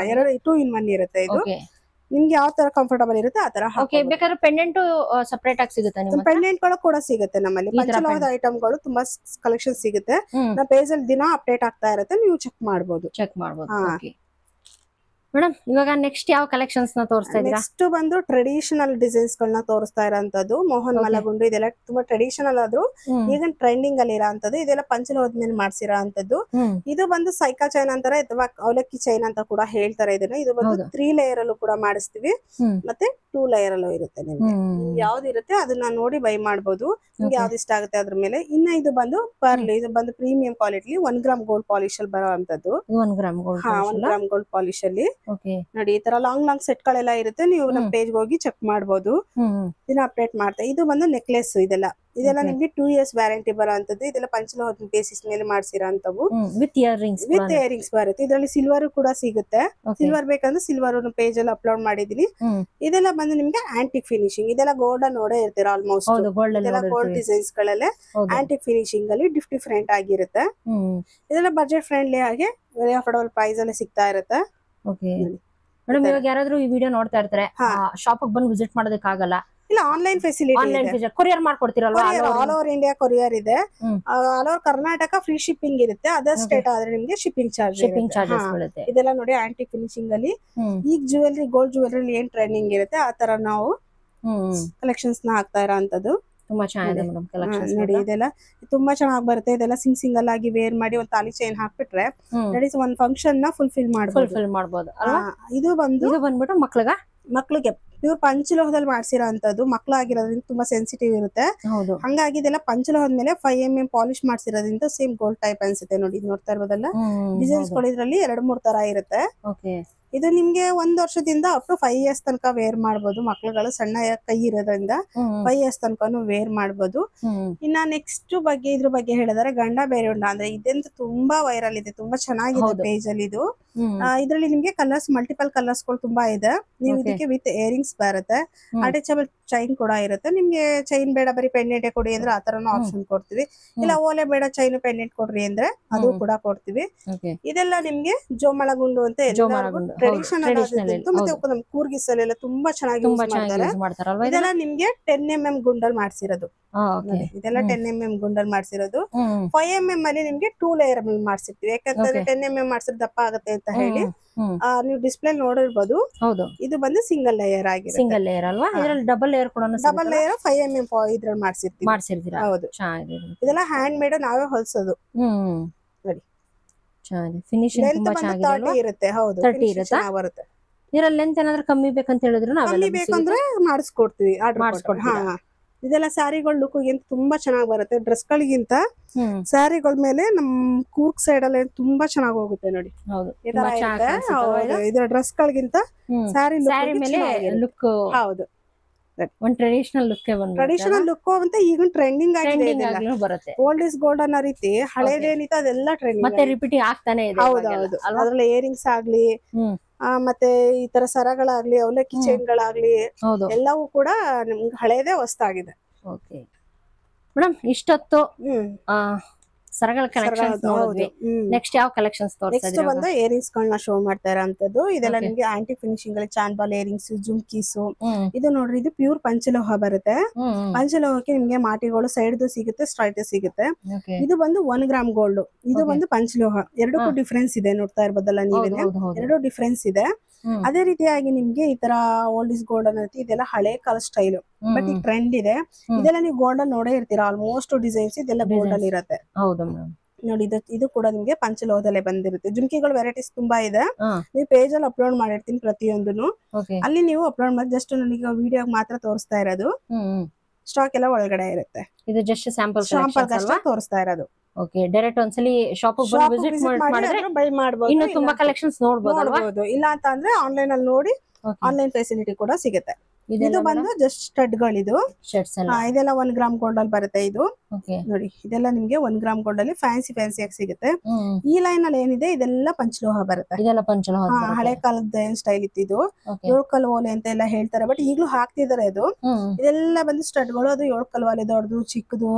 2 in 1 ಇರುತ್ತೆ ಇದು. ನಿಮ್ಗೆ ಯಾವ ತರ ಕಂಫರ್ಟಬಲ್ ಇರುತ್ತೆ ಆ ತರ. ಬೇಕಾದ್ರೆ ಪೆಂಡೆಂಟ್ ಸಪರೇಟ್ ಆಗಿ ಸಿಗುತ್ತೆ ನಿಮಗೆ. ಪೆಂಡೆಂಟ್ ಗಳು ಕೂಡ ಸಿಗುತ್ತೆ ನಮ್ಮಲ್ಲಿ. ಪಂಚಲೋಹದ ಐಟಮ್ ಗಳು ತುಂಬಾ ಕಲೆಕ್ಷನ್ ಸಿಗುತ್ತೆ. ನಮ್ಮ ಪೇಜ್ ಅಲ್ಲಿ ದಿನ ಅಪ್ಡೇಟ್ ಆಗ್ತಾ ಇರುತ್ತೆ, ನೀವು ಚೆಕ್ ಮಾಡಬಹುದು. ಮೇಡಮ್ ಇವಾಗ ನೆಕ್ಸ್ಟ್ ಯಾವ ಕಲೆಕ್ಷನ್ಸ್ ನ ತೋರಿಸ್ತಾ ಇದ್ದೀರಾ? ನೆಕ್ಸ್ಟ್ ಬಂದು ಟ್ರೆಡಿಷನಲ್ ಡಿಸೈನ್ಸ್ ಗಳನ್ನ ತೋರಿಸ್ತಾ ಇರೋಂತದ್ದು. ಮೋಹನ್ ಮಲಗುಂಡು ಇದೆಲ್ಲ ತುಂಬಾ ಟ್ರೆಡಿಷನಲ್ ಆದ್ರೂ ಈಗ ಟ್ರೆಂಡಿಂಗ್ ಅಲ್ಲಿ ಇರೋಂತದ್ದು. ಇದೆಲ್ಲ ಪಂಚಲೋಹದ ಮೇಲೆ ಮಾಡ್ಸಿರೋ ಅಂತದ್ದು. ಇದು ಬಂದು ಸೈಕಾ ಚೈನ್ ಅಂತಾರೆ ಅಥವಾ ಅವಲಕ್ಕಿ ಚೈನ್ ಅಂತ ಕೂಡ ಹೇಳ್ತಾರೆ ಇದನ್ನ. ಇದು ಬಂದು 3 ಲೇಯರ್ ಅಲ್ಲೂ ಕೂಡ ಮಾಡಿಸ್ತೀವಿ, ಮತ್ತೆ 2 ಲೇಯರ್ ಅಲ್ಲೂ ಇರುತ್ತೆ. ನಿಮ್ಗೆ ಯಾವ್ದು ಇರುತ್ತೆ ಅದನ್ನ ನೋಡಿ ಬೈ ಮಾಡಬಹುದು, ನಿಮ್ಗೆ ಯಾವ್ದು ಇಷ್ಟ ಆಗುತ್ತೆ ಅದ್ರ ಮೇಲೆ. ಇನ್ನ ಇದು ಬಂದು ಪರ್ಲ್, ಇದು ಬಂದು premium quality 1 gram gold polish ಅಲ್ಲಿ ಬರೋ ಅಂತದ್ದು. 1 ಗ್ರಾಮ್ ಗೋಲ್ಡ್ ಪಾಲಿಶ್ ಅಲ್ಲಿ ನೋಡಿ ಈ ತರ ಲಾಂಗ್ ಸೆಟ್ ಗಳೆಲ್ಲ ಇರುತ್ತೆ. ನೀವು ನಮ್ಮ ಪೇಜ್ ಹೋಗಿ ಚೆಕ್ ಮಾಡಬಹುದು, ಇದನ್ನ ಅಪ್ಡೇಟ್ ಮಾಡ್ತಾ. ಇದು ಬಂದು ನೆಕ್ಲೆಸ್. ಇದೆಲ್ಲ ನಿಮ್ಗೆ 2 years ವ್ಯಾರಂಟಿ ಬರೋ ಅಂತದ್ದು. ಇದೆಲ್ಲ ಪಂಚಲೋಹದ ಬೇಸಿಸ್ ಮೇಲೆ ಮಾಡ್ಸಿರೋ ಅಂತವು. ವಿತ್ ಇಯರಿಂಗ್ಸ್ ಬರುತ್ತೆ. ಇದರಲ್ಲಿ ಸಿಲ್ವರ್ ಕೂಡ ಸಿಗುತ್ತೆ. ಸಿಲ್ವರ್ ಬೇಕಂದ್ರೆ ಸಿಲ್ವರ್ ಪೇಜ್ ಅಲ್ಲಿ ಅಪ್ಲೋಡ್ ಮಾಡಿದೀನಿ. ಇದೆಲ್ಲ ಬಂದು ನಿಮ್ಗೆ ಆಂಟಿಕ್ ಫಿನಿಶಿಂಗ್. ಇದೆಲ್ಲ ಗೋಲ್ಡ್ ನೋಡೇ ಇರ್ತೀರಾ ಆಲ್ಮೋಸ್ಟ್. ಇದೆಲ್ಲ ಗೋಲ್ಡ್ ಡಿಸೈನ್ಸ್ ಗಳಲ್ಲೇ ಆಂಟಿಕ್ ಫಿನಿಶಿಂಗ್ ಅಲ್ಲಿ ಡಿಫ್ರೆಂಟ್ ಆಗಿರುತ್ತೆ. ಇದೆಲ್ಲ ಬಜೆಟ್ ಫ್ರೆಂಡ್ಲಿ ಆಗಿ ವೆರಿ ಅಫೋರ್ಡಬಲ್ ಪ್ರೈಸ್ ಅಲ್ಲಿ ಸಿಗ್ತಾ ಇರುತ್ತೆ. ಮೇಡಮ್ ಇವಾಗ ಯಾರಾದ್ರೂ ಈ ವಿಡಿಯೋ ನೋಡ್ತಾ ಇರ್ತಾರೆ, ಶಾಪ್ ಬಂದು ವಿಸಿಟ್ ಮಾಡೋದಕ್ಕೆ ಆಗಲ್ಲ, ಇಲ್ಲ ಆನ್ಲೈನ್ ಫೆಸಿಲಿಟಿ ಕೊರಿಯರ್ ಮಾಡ್ಕೊಡ್ತೀರಲ್ವಾ? ಆಲ್ ಓವರ್ ಇಂಡಿಯಾ ಕೊರಿಯರ್ ಇದೆ. All over Karnataka free shipping ಇರುತ್ತೆ. ಅದರ್ ಸ್ಟೇಟ್ ಆದ್ರೆ ನಿಮ್ಗೆ ಶಿಪ್ಪಿಂಗ್ ಚಾರ್ಜಸ್ ಬೀಳುತ್ತೆ. ಇದೆಲ್ಲ ನೋಡಿ ಆಂಟಿಕ್ ಫಿನಿಶಿಂಗ್ ಅಲ್ಲಿ ಈಗ ಗೋಲ್ಡ್ ಜ್ಯುವೆಲರಿ ಏನ್ ಟ್ರೆಂಡಿಂಗ್ ಇರುತ್ತೆ ಆ ತರ ನಾವು ಕಲೆಕ್ಷನ್ಸ್ ನ ಹಾಕ್ತಾ ಇರೋ ಅಂತದ್ದು. ತುಂಬಾ ಚೆನ್ನಾಗಿದೆ ಮೇಡಮ್ ಕಲೆಕ್ಷನ್ಸ್ ನೋಡಿ. ಇದೆಲ್ಲ ತುಂಬಾ ಚೆನ್ನಾಗಿ ಬರುತ್ತೆ. ಇದೆಲ್ಲ ಸಿಂಗಲ್ ಆಗಿ ವೇರ್ ಮಾಡಿ ಒಂದು ತಾಲಿ ಚೈನ್ ಹಾಕ್ಬಿಟ್ರೆ ಒಂದ್ ಫಂಕ್ಷನ್ ನ ಫುಲ್ಫಿಲ್ ಮಾಡಬಹುದು. ಇದು ಬಂದ್ಬಿಟ್ಟು ಮಕ್ಳಿಗೆ ಪ್ಯೂರ್ ಪಂಚಲೋಹದಲ್ಲಿ ಮಾಡ್ಸಿರೋ ಅಂತದ್ದು. ಮಕ್ಳಾಗಿರೋದ್ರಿಂದ ತುಂಬಾ ಸೆನ್ಸಿಟಿವ್ ಇರುತ್ತೆ. ಹಂಗಾಗಿ ಇದೆಲ್ಲ ಪಂಚಲೋಹದ ಮೇಲೆ 5 mm ಪಾಲಿಶ್ ಮಾಡ್ಸಿರೋದ್ರಿಂದ ಸೇಮ್ ಗೋಲ್ಡ್ ಟೈಪ್ ಅನ್ಸುತ್ತೆ. ನೋಡಿ ನೋಡ್ತಾ ಇರೋದಲ್ಲ ಡಿಸೈನ್ಸ್ ಗಳು ಇದ್ರಲ್ಲಿ 2-3 ತರ ಇರುತ್ತೆ. ಇದು ನಿಮ್ಗೆ 1 ವರ್ಷದಿಂದ ಅಪ್ ಟು 5 years ತನಕ ವೇರ್ ಮಾಡಬಹುದು. ಮಕ್ಳುಗಳು ಸಣ್ಣ ಕೈ ಇರೋದ್ರಿಂದ 5 years ತನಕನು ವೇರ್ ಮಾಡಬಹುದು. ಇನ್ನ ನೆಕ್ಸ್ಟ್ ಇದ್ರ ಬಗ್ಗೆ ಹೇಳಿದ್ರೆ ಗಂಡ ಬೇರೆ ಉಂಡ ಅಂದ್ರೆ ಇದಂತೂ ತುಂಬಾ ವೈರಲ್ ಇದೆ, ತುಂಬಾ ಚೆನ್ನಾಗಿದೆ ಪೇಜ್ ಅಲ್ಲಿ. ಇದು ಇದ್ರಲ್ಲಿ ನಿಮ್ಗೆ ಮಲ್ಟಿಪಲ್ ಕಲರ್ಸ್ ಗಳು ತುಂಬಾ ಇದೆ. ನೀವು ಇದಕ್ಕೆ ವಿತ್ ಇಯರಿಂಗ್ಸ್ ಬರುತ್ತೆ, ಅಟ್ಯಾಚಬಲ್ ಚೈನ್ ಕೂಡ ಇರುತ್ತೆ. ನಿಮ್ಗೆ ಚೈನ್ ಬೇಡ ಬರೀ ಪೆಂಡೆಂಟ್ ಕೊಡಿ ಅಂದ್ರೆ ಆ ತರನು ಆಪ್ಷನ್ ಕೊಡ್ತೀವಿ. ಇಲ್ಲ ಓಲೆ ಬೇಡ ಚೈನ್ ಪೆಂಡೆಂಟ್ ಕೊಡ್ರಿ ಅಂದ್ರೆ ಅದು ಕೂಡ ಕೊಡ್ತೀವಿ. ಇದೆಲ್ಲ ನಿಮ್ಗೆ ಜೋಮಳಗುಂಡು ಅಂತ ಟ್ರೆಡಿಷನಲ್ ಮತ್ತೆ ನಮ್ ಕೂರ್ಗಿಸಲೆಲ್ಲ ತುಂಬಾ ಚೆನ್ನಾಗಿ ಯೂಸ್ ಮಾಡ್ತಾರೆ. ಇದೆಲ್ಲ ನಿಮ್ಗೆ 10 mm ಗುಂಡಲ್ ಮಾಡ್ಸಿರೋದು. ಇದೆಲ್ಲ 10 mm ಗುಂಡಲ್ ಮಾಡ್ಸಿರೋದು. 5 mm ಅಲ್ಲಿ ನಿಮ್ಗೆ 2 ಲೇಯರ್ ಮಾಡ್ಸಿರ್ತೀವಿ. ಯಾಕಂತಂದ್ರೆ 10 mm ಮಾಡ್ಸಿದ್ರೆ ದಪ್ಪ ಆಗುತ್ತೆ ಅಂತ ಹೇಳಿ ನೀವು ಡಿಸ್ಪ್ಲೇ ನೋಡಿರ್ಬೋದು. ಇದು ಬಂದು ಸಿಂಗಲ್ ಲೇಯರ್ ಆಗಿದೆ. ಸಿಂಗಲ್ ಲೇಯರ್ ಅಲ್ವಾ? ಇದರಲ್ಲಿ ಡಬಲ್ ಲೇಯರ್ ಕೂಡ 5 mm ಇದ್ರಲ್ಲಿ ಮಾಡ್ಸಿರ್ತೀವಿ. ಹೌದು, ಇದೆಲ್ಲ ಹ್ಯಾಂಡ್ ಮೇಡ್ ನಾವೇ ಹೊಲ್ಸೋದು. ನೋಡಿ ಫಿನಿಶಿಂಗ್ ತುಂಬಾ ಚೆನ್ನಾಗಿದೆ ಇರುತ್ತೆ. ಹೌದು, 30 ಇರುತ್ತೆ. ಬರುತ್ತೆ. ಇದರಲ್ಲಿ ಲೆಂತ್ ಏನಾದ್ರೂ ಕಮ್ಮಿ ಬೇಕಂತ ಹೇಳಿದ್ರು ಕಮ್ಮಿ ಬೇಕಂದ್ರೆ ಮಾಡಿಸ್ಕೊಡ್ತೀವಿ, ಆರ್ಡರ್. ಇದೆಲ್ಲ ಸ್ಯಾರಿಗಳ ಲುಕ್ ಗಿಂತ ತುಂಬಾ ಚೆನ್ನಾಗಿ ಬರುತ್ತೆ. ಡ್ರೆಸ್ ಗಳಿಗಿಂತ ಸ್ಯಾರಿಗಳ ಮೇಲೆ ನಮ್ ಕೂರ್ಗ್ ಸೈಡ್ ಅಲ್ಲಿ ತುಂಬಾ ಚೆನ್ನಾಗಿ ಹೋಗುತ್ತೆ. ನೋಡಿ ಇದರ ಡ್ರೆಸ್ ಗಳಿಗಿಂತ ಸ್ಯಾರಿ ಮೇಲೆ ಲುಕ್. ಹೌದು, ಒಂದು ಟ್ರೆಡಿಷನಲ್ ಲುಕ್ ಅಂತ ಈಗ ಟ್ರೆಂಡಿಂಗ್ ಆಗಿದೆ. ಬರುತ್ತೆ ಓಲ್ಡ್ ಇಸ್ ಗೋಲ್ಡ್ ಅನ್ನೋ ರೀತಿ ಹಳೇದೇನಿತ್ತು ಅದೆಲ್ಲ ಟ್ರೆಂಡಿಂಗ್ ಮತ್ತೆ ರಿಪೀಟಿಂಗ್ ಆಗ್ತಾನೆ ಇದೆ. ಹೌದೌದು, ಅದ್ರಲ್ಲಿ ಇಯರಿಂಗ್ಸ್ ಆಗ್ಲಿ ಮತ್ತೆ ಈ ತರ ಸರಗಳಾಗ್ಲಿ ಅವಲಕ್ಕಿ ಚೈನ್ಗಳಾಗ್ಲಿ ಎಲ್ಲವೂ ಕೂಡ ನಿಮ್ಗೆ ಹಳೇದೇ ಹೊಸ್ತಾಗಿದೆ. ಮೇಡಮ್ ಇಷ್ಟೊತ್ತು ಸರಗಳ ಕಲೆಕ್ಷನ್ಸ್ ನೋಡಿದ್ವಿ. ನೆಕ್ಸ್ಟ್ ಯಾವ ಕಲೆಕ್ಷನ್ಸ್ ತೋರಿಸ್ತಾ ಇದ್ದೀರಾ? ನೆಕ್ಸ್ಟ್ ಬಂದು ಇಯರಿಂಗ್ಸ್ ಗಳನ್ನ ಶೋ ಮಾಡ್ತಾ ಇರೋಂತದ್ದು. ಇದೆಲ್ಲ ನಿಮ್ಗೆ ಆಂಟಿಕ್ ಫಿನಿಶಿಂಗ್ ಅಲ್ಲಿ ಚಾಂದ್ಬಾಲ್ ಇಯರಿಂಗ್ಸ್, ಜುಮ್ಕೀಸ್. ಇದು ನೋಡ್ರಿ, ಇದು ಪ್ಯೂರ್ ಪಂಚಲೋಹ ಬರುತ್ತೆ. ಪಂಚಲೋಹಕ್ಕೆ ನಿಮ್ಗೆ ಮಾಟಿಗಳು ಸೈಡ್ ಸಿಗುತ್ತೆ, ಸ್ಟ್ರೈಟ್ ಸಿಗುತ್ತೆ. ಇದು ಬಂದು 1 ಗ್ರಾಮ್ ಗೋಲ್ಡ್. ಇದು ಬಂದು ಪಂಚಲೋಹ. ಎರಡಕ್ಕೂ ಡಿಫ್ರೆನ್ಸ್ ಇದೆ, ನೋಡ್ತಾ ಇರ್ಬೋದಲ್ಲ ನೀವೇನೆ. ಎರಡು ಡಿಫ್ರೆನ್ಸ್ ಇದೆ. ಅದೇ ರೀತಿಯಾಗಿ ನಿಮ್ಗೆ ಈ ತರ ಓಲ್ಡ್ ಇಸ್ ಗೋಲ್ಡ್ ಅನ್ನೋದು ಇದೆಲ್ಲ ಹಳೆ ಕಾಲ ಸ್ಟೈಲ್, ಬಟ್ ಈ ಟ್ರೆಂಡ್ ಇದೆ. ಇದೆಲ್ಲ ನೀವು ಗೋಲ್ಡ್ ಅಲ್ಲಿ ನೋಡೇ ಇರ್ತೀರಾ. ಆಲ್ಮೋಸ್ಟ್ ಡಿಸೈನ್ಸ್ ಇದೆಲ್ಲ ಗೋಲ್ಡ್ ಅಲ್ಲಿ ಇರುತ್ತೆ. ನೋಡಿ ಇದು ಕೂಡ ನಿಮ್ಗೆ ಪಂಚಲೋಹದಲ್ಲೇ ಬಂದಿರುತ್ತೆ. ಜುಮ್ಕಿಗಳು ವೆರೈಟೀಸ್ ತುಂಬಾ ಇದೆ. ನೀವು ಪೇಜ್ ಅಲ್ಲಿ ಅಪ್ಲೋಡ್ ಮಾಡಿರ್ತೀನಿ ಪ್ರತಿಯೊಂದನ್ನು. ಅಲ್ಲಿ ನೀವು ಅಪ್ಲೋಡ್ ಮಾಡಿ ಜಸ್ಟ್ ನನಗೆ ವಿಡಿಯೋ ಮಾತ್ರ ತೋರಿಸ್ತಾ ಇರೋದು. ಸ್ಟಾಕ್ ಎಲ್ಲ ಒಳಗಡೆ ಇರುತ್ತೆ. ಇದು ಜಸ್ಟ್ ಸ್ಯಾಂಪಲ್ ತೋರಿಸ್ತಾ ಇರೋದು. ಓಕೆ, ಡೈರೆಕ್ಟ್ ಒಂದ್ಸಲಿ ಶಾಪ್ ಬಂದು ವಿಸಿಟ್ ಮಾಡಿದ್ರೆ ಬೈ ಮಾಡಬಹುದು. ಇನ್ನು ತುಂಬಾ ಕಲೆಕ್ಷನ್ಸ್ ನೋಡಬಹುದು. ಇಲ್ಲ ಅಂತ ಅಂದ್ರೆ ಆನ್ಲೈನ್ ಅಲ್ಲಿ ನೋಡಿ ಆನ್ಲೈನ್ ಫೆಸಿಲಿಟಿ ಕೂಡ ಸಿಗುತ್ತೆ. ಇದು ಬಂದು ಜಸ್ಟ್ ಸ್ಟಡ್ ಗಳಿದು ಶರ್ಟ್ಸ್ ಎಲ್ಲ ಇದೆಲ್ಲ 1 ಗ್ರಾಮ್ ಗೋಲ್ಡ್ ಅಲ್ಲಿ ಬರುತ್ತೆ ಇದು ನೋಡಿ. ಇದೆಲ್ಲ ನಿಮ್ಗೆ 1 ಗ್ರಾಮ್ ಗೋಲ್ಡ್ ಅಲ್ಲಿ ಫ್ಯಾನ್ಸಿ ಆಗಿ ಸಿಗುತ್ತೆ. ಈ ಲೈನ್ ಅಲ್ಲಿ ಏನಿದೆ ಇದೆಲ್ಲ ಪಂಚಲೋಹ ಬರುತ್ತೆ. ಇದೆಲ್ಲ ಪಂಚಲೋಹ ಹಳೆ ಕಾಲದ ಏನ್ ಸ್ಟೈಲ್ ಇತ್ತು ಇದು. 7 ಕಲ್ ಓಲೆ ಅಂತ ಎಲ್ಲ ಹೇಳ್ತಾರೆ, ಬಟ್ ಈಗ್ಲೂ ಹಾಕ್ತಿದಾರೆ ಇದು. ಇದೆಲ್ಲ ಬಂದು ಸ್ಟಡ್ ಗಳು, ಅದು 7 ಕಲ್ ಓಲೆ, ದೊಡ್ಡದು ಚಿಕ್ಕದು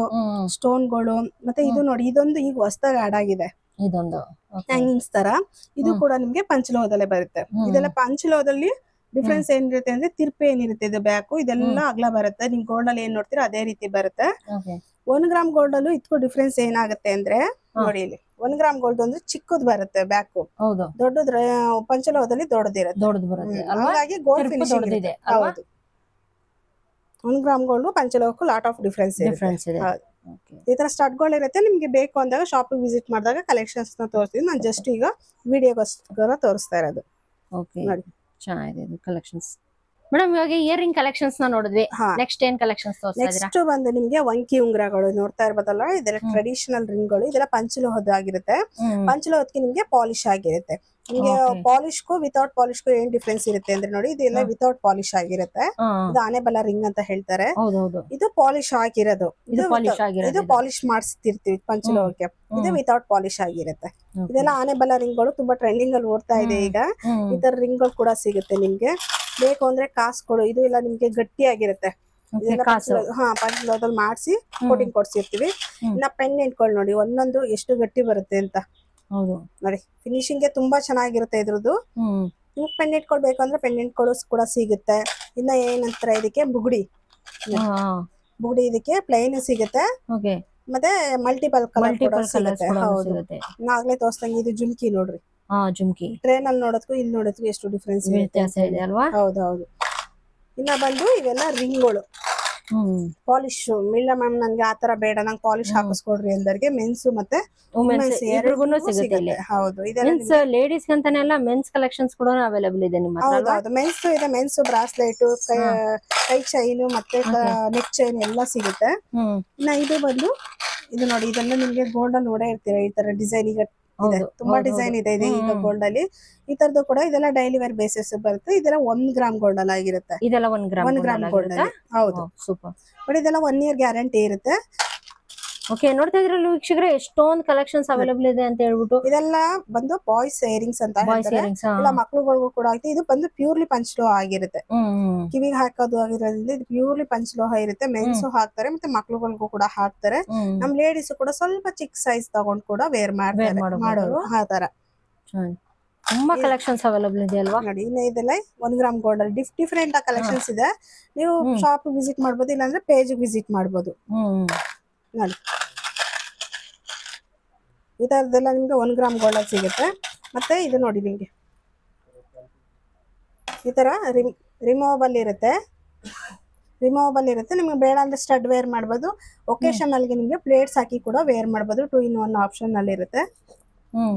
ಸ್ಟೋನ್ ಗಳು. ಮತ್ತೆ ಇದು ನೋಡಿ, ಇದೊಂದು ಈಗ ಹೊಸದಾಗಿ ಆಡ್ ಆಗಿದೆ, ಇದೊಂದು ಹ್ಯಾಂಗಿಂಗ್ಸ್ ತರ. ಇದು ಕೂಡ ನಿಮ್ಗೆ ಪಂಚಲೋಹದಲ್ಲೇ ಬರುತ್ತೆ. ಇದೆಲ್ಲ ಪಂಚಲೋಹದಲ್ಲಿ ಡಿಫ್ರೆನ್ಸ್ ಏನಿರುತ್ತೆ ಅಂದ್ರೆ ತಿರ್ಪೆ ಏನಿರುತ್ತೆ ಇದು ಬ್ಯಾಕು ಇದೆಲ್ಲ ಅಗ್ಲ ಬರುತ್ತೆ. ನಿಮ್ ಗೋಲ್ಡ್ ಅಲ್ಲಿ ಏನ್ ನೋಡ್ತೀರಾ ಅದೇ ರೀತಿ ಬರುತ್ತೆ. 1 ಗ್ರಾಮ್ ಗೋಲ್ಡ್ ಅಲ್ಲೂ ಇದಕ್ಕೂ ಡಿಫ್ರೆನ್ಸ್ ಏನಾಗುತ್ತೆ ಅಂದ್ರೆ ನೋಡಿ, ಇಲ್ಲಿ 1 ಗ್ರಾಮ್ ಗೋಲ್ಡ್ ಅಂದ್ರೆ ಚಿಕ್ಕದ್ ಬರುತ್ತೆ ಬ್ಯಾಕು, ದೊಡ್ಡದ್ ಪಂಚಲೋಹದಲ್ಲಿ ದೊಡ್ಡದಿರುತ್ತೆ. ಹಾಗಾಗಿ ಗೋಲ್ಡ್ ಫಿನಿಶಿಂಗ್ ಇದೆ. ಹೌದು, 1 ಗ್ರಾಮ್ ಗೋಲ್ಡ್ ಪಂಚಲೋಹಕ್ಕೂ ಲಾಟ್ ಆಫ್ ಡಿಫ್ರೆನ್ಸ್ ಇದೆ. ಈ ತರ ಸ್ಟಡ್ ಗಳು ಇರುತ್ತೆ. ನಿಮ್ಗೆ ಬೇಕು ಅಂದಾಗ ಶಾಪ್ ವಿಸಿಟ್ ಮಾಡಿದಾಗ ಕಲೆಕ್ಷನ್ಸ್ ನ ತೋರಿಸ್ತೀನಿ. ನಾನು ಜಸ್ಟ್ ಈಗ ವಿಡಿಯೋಗೋಸ್ಕರ ತೋರಿಸ್ತಾ ಇರೋದು. ನೋಡಿ ಚೆನ್ನಾಗಿದೆ ಇದು ಕಲೆಕ್ಷನ್ಸ್. ಮೇಡಮ್ ಇವಾಗ ಇಯರಿಂಗ್ ಕಲೆಕ್ಷನ್ಸ್ ನ ನೋಡಿದ್ವಿ, ನೆಕ್ಸ್ಟ್ ಏನ್ ಕಲೆಕ್ಷನ್ಸ್ ತೋರಿಸ್ತಾ ಇದ್ದೀರಾ? ನೆಕ್ಸ್ಟ್ ಬಂದು ನಿಮ್ಗೆ ವಂಕಿ ಉಂಗ್ರಗಳು ನೋಡ್ತಾ ಇರ್ಬೋದಲ್ಲ, ಇದೆಲ್ಲ ಟ್ರೆಡಿಷನಲ್ ರಿಂಗ್ ಗಳು. ಇದೆಲ್ಲ ಪಂಚಲೋಹದ ಆಗಿರುತ್ತೆ. ಪಂಚಲೋಹಕ್ಕೆ ನಿಮ್ಗೆ ಪಾಲಿಶ್ ಆಗಿರುತ್ತೆ. ನಿಮ್ಗೆ ಪಾಲಿಶ್ಗೂ ವಿತೌಟ್ ಪಾಲಿಶ್ಗೂ ಏನ್ ಡಿಫ್ರೆನ್ಸ್ ಇರುತ್ತೆ ಅಂದ್ರೆ ನೋಡಿ, ಇದೆಲ್ಲ ವಿತೌಟ್ ಪಾಲಿಶ್ ಆಗಿರುತ್ತೆ. ಇದು ಆನೆಬಲ ರಿಂಗ್ ಅಂತ ಹೇಳ್ತಾರೆ. ಇದು ಪಾಲಿಶ್ ಆಗಿರೋದು, ಇದು ಪಾಲಿಶ್ ಮಾಡಿಸ್ತಿರ್ತೀವಿ ಪಂಚಲೋಹಕ್ಕೆ. ಇದು ವಿತೌಟ್ ಪಾಲಿಶ್ ಆಗಿರುತ್ತೆ. ಇದೆಲ್ಲ ಆನೆಬಲ ರಿಂಗ್ ಗಳು ತುಂಬಾ ಟ್ರೆಂಡಿಂಗ್ ಅಲ್ಲಿ ಓಡ್ತಾ ಇದೆ ಈಗ. ಈ ತರ ರಿಂಗ್ ಗಳು ಕೂಡ ಸಿಗುತ್ತೆ ನಿಮ್ಗೆ. ಬೇಕು ಅಂದ್ರೆ ಕಾಸುಗಳು, ಇದು ಎಲ್ಲ ನಿಮ್ಗೆ ಗಟ್ಟಿ ಆಗಿರುತ್ತೆ. ಪಂಚಲೋಹದಲ್ಲಿ ಮಾಡಿಸಿ ಕೋಟಿಂಗ್ ಕೊಡ್ಸಿರ್ತೀವಿ. ಇನ್ನ ಪೆಂಡೆಂಟ್ಗಳು ನೋಡಿ ಒಂದೊಂದು ಎಷ್ಟು ಗಟ್ಟಿ ಬರುತ್ತೆ ಅಂತ ನೋಡಿ. ಫಿನಿಶಿಂಗ್ ಗೆ ತುಂಬಾ ಚೆನ್ನಾಗಿರುತ್ತೆ ಇದ್ರದ್ದು. ನಿಮ್ಗೆ ಪೆಂಡೆಂಟ್ಗಳು ಬೇಕು ಅಂದ್ರೆ ಪೆಂಡೆಂಟ್ಗಳು ಕೂಡ ಸಿಗುತ್ತೆ. ಇನ್ನ ಏನಂತಾರೆ ಇದಕ್ಕೆ ಬುಗುಡಿ ಇದಕ್ಕೆ ಪ್ಲೈನ್ ಸಿಗುತ್ತೆ, ಮತ್ತೆ ಮಲ್ಟಿಪಲ್ ಕಲರ್ ಕೂಡ ಸಿಗುತ್ತೆ. ಹೌದು, ನಾಗ್ಲೇ ತೋರ್ಸ್ದಂಗೆ ಇದು ಜುಮ್ಕಿ ನೋಡ್ರಿ. ಟ್ರೈನ್ ಅಲ್ಲಿ ನೋಡೋದಕ್ಕೂ ಇಲ್ಲಿ ನೋಡೋದಕ್ಕೂ ಎಷ್ಟು ಡಿಫ್ರೆನ್ಸ್ ಇದೆ ಅಲ್ವಾ? ಹೌದೌದು. ಇನ್ನ ಬಂದು ಇವೆಲ್ಲ ರಿಂಗ್ಗಳು ಪಾಲಿಶ್. ಮಿಲ್ಲ ಮ್ಯಾಮ್ ನನ್ಗೆ ಆತರ ಬೇಡ, ನಂಗೆ ಪಾಲಿಶ್ ಹಾಕಿಸ್ಕೊಡ್ರಿ ಅಂದರ್ಗೆ ಮೆನ್ಸ್ ಮತ್ತೆ ಸಿಗುತ್ತೆ. ಹೌದು, ಇದೆಲ್ಲ ಲೇಡೀಸ್ ಅಂತಾನೆಲ್ಲ ಮೆನ್ಸ್ ಕಲೆಕ್ಷನ್ಸ್ ಕೂಡ ಅವೈಲೇಬಲ್ ಇದೆ ನಿಮ್ಮ ಹತ್ರ? ಹೌದೌದು, ಮೆನ್ಸ್ ಇದೆ. ಮೆನ್ಸ್ ಬ್ರಾಸ್ಲೆಟ್, ಕೈ ಚೈನ್ ಮತ್ತೆ ನೆಕ್ ಚೈನ್ ಎಲ್ಲ ಸಿಗುತ್ತೆ. ಇನ್ನ ಇದು ಬಂದು ಇದು ನೋಡಿ, ಇದೆಲ್ಲ ನಿಮ್ಗೆ ಗೋಲ್ಡ್ ಅಲ್ಲಿ ನೋಡೇ ಇರ್ತೀರಾ. ಈ ತರ ಡಿಸೈನ್ ಈಗ ಇದೆ, ತುಂಬಾ ಡಿಸೈನ್ ಇದೆ ಈಗ ಗೋಲ್ಡ್ ಅಲ್ಲಿ. ಈ ತರದ್ದು ಕೂಡ ಇದೆಲ್ಲ ಡೈಲಿ ವೇರ್ ಬೇಸಿಸ್ ಬರುತ್ತೆ. ಇದೆಲ್ಲ 1 ಗ್ರಾಮ್ ಗೋಲ್ಡ್ ಅಲ್ಲಿ ಆಗಿರುತ್ತೆ. ಇದೆಲ್ಲ 1 ಗ್ರಾಮ್ ಗೋಲ್ಡ್ ಅಲ್ಲಿ. ಹೌದು, ಸೂಪರ್. ಬಟ್ ಇದೆಲ್ಲ 1 ಇಯರ್ ಗ್ಯಾರಂಟಿ ಇರುತ್ತೆ. ಓಕೆ, ನೋಡ್ತಾ ಇದ್ರಲ್ಲ ವೀಕ್ಷಕರೇ, ಎಷ್ಟೊಂದು ಕಲೆಕ್ಷನ್ಸ್ ಅವೈಲೇಬಲ್ ಇದೆ ಅಂತ ಹೇಳ್ಬಿಟ್ಟು. ಇದೆಲ್ಲ ಬಂದು ಬಾಯ್ಸ್ ಇಯರಿಂಗ್ಸ್ ಅಂತ ಹೇಳ್ತಾರೆ, ಇಲ್ಲ ಮಕ್ಳುಗಳಿಗೂ ಕೂಡ ಆಗುತ್ತೆ. ಇದು ಬಂದು ಪ್ಯೂರ್ಲಿ ಪಂಚಲೋಹ ಆಗಿರುತ್ತೆ. ಕಿವಿಗೆ ಹಾಕೋದು ಆಗಿರೋದ್ರಿಂದ ಇದು ಪ್ಯೂರ್ಲಿ ಪಂಚಲೋಹ ಇರುತ್ತೆ. ಮೆನ್ಸ್ ಹಾಕ್ತಾರೆ ಮತ್ತೆ ಮಕ್ಳುಗಳಿಗೂ ಕೂಡ ಹಾಕ್ತಾರೆ. ನಮ್ ಲೇಡೀಸ್ ಕೂಡ ಸ್ವಲ್ಪ ಚಿಕ್ಕ ಸೈಜ್ ತಗೊಂಡ್ ಕೂಡ ವೇರ್ ಮಾಡೋರು ಆ ತರ ತುಂಬಾ ಕಲೆಕ್ಷನ್ಸ್ ಅವೈಲೇಬಲ್ ಇದೆ ಅಲ್ವಾ? ನೋಡಿ, ಇದೆಲ್ಲ 1 ಗ್ರಾಮ್ ಗೋಲ್ಡ್ ಅಲ್ಲಿ ಡಿಫ್ರೆಂಟ್ ಕಲೆಕ್ಷನ್ಸ್ ಇದೆ. ನೀವು ಶಾಪ್ ವಿಸಿಟ್ ಮಾಡ್ಬೋದು, ಇಲ್ಲಾಂದ್ರೆ ಪೇಜ್ ವಿಸಿಟ್ ಮಾಡ್ಬೋದು. ನೋಡಿ, ಈ ತರದೆಲ್ಲ ನಿಮ್ಗೆ 1 ಗ್ರಾಮ್ ಗೋಲ್ಡ್ ಅಲ್ಲಿ ಸಿಗುತ್ತೆ. ಮತ್ತೆ ಇದು ನೋಡಿ, ನಿಮ್ಗೆ ಈ ತರ ರಿಮೂವಬಲ್ ಇರುತ್ತೆ. ನಿಮ್ಗೆ ಬೇಡ ಅಂದ್ರೆ ಸ್ಟಡ್ ವೇರ್ ಮಾಡ್ಬೋದು. ಒಕೇಶನ್ ಅಲ್ಲಿ ನಿಮ್ಗೆ ಪ್ಲೇಟ್ಸ್ ಹಾಕಿ ಕೂಡ ವೇರ್ ಮಾಡ್ಬೋದು. 2 in 1 ಆಪ್ಷನ್ ಅಲ್ಲಿ ಇರುತ್ತೆ.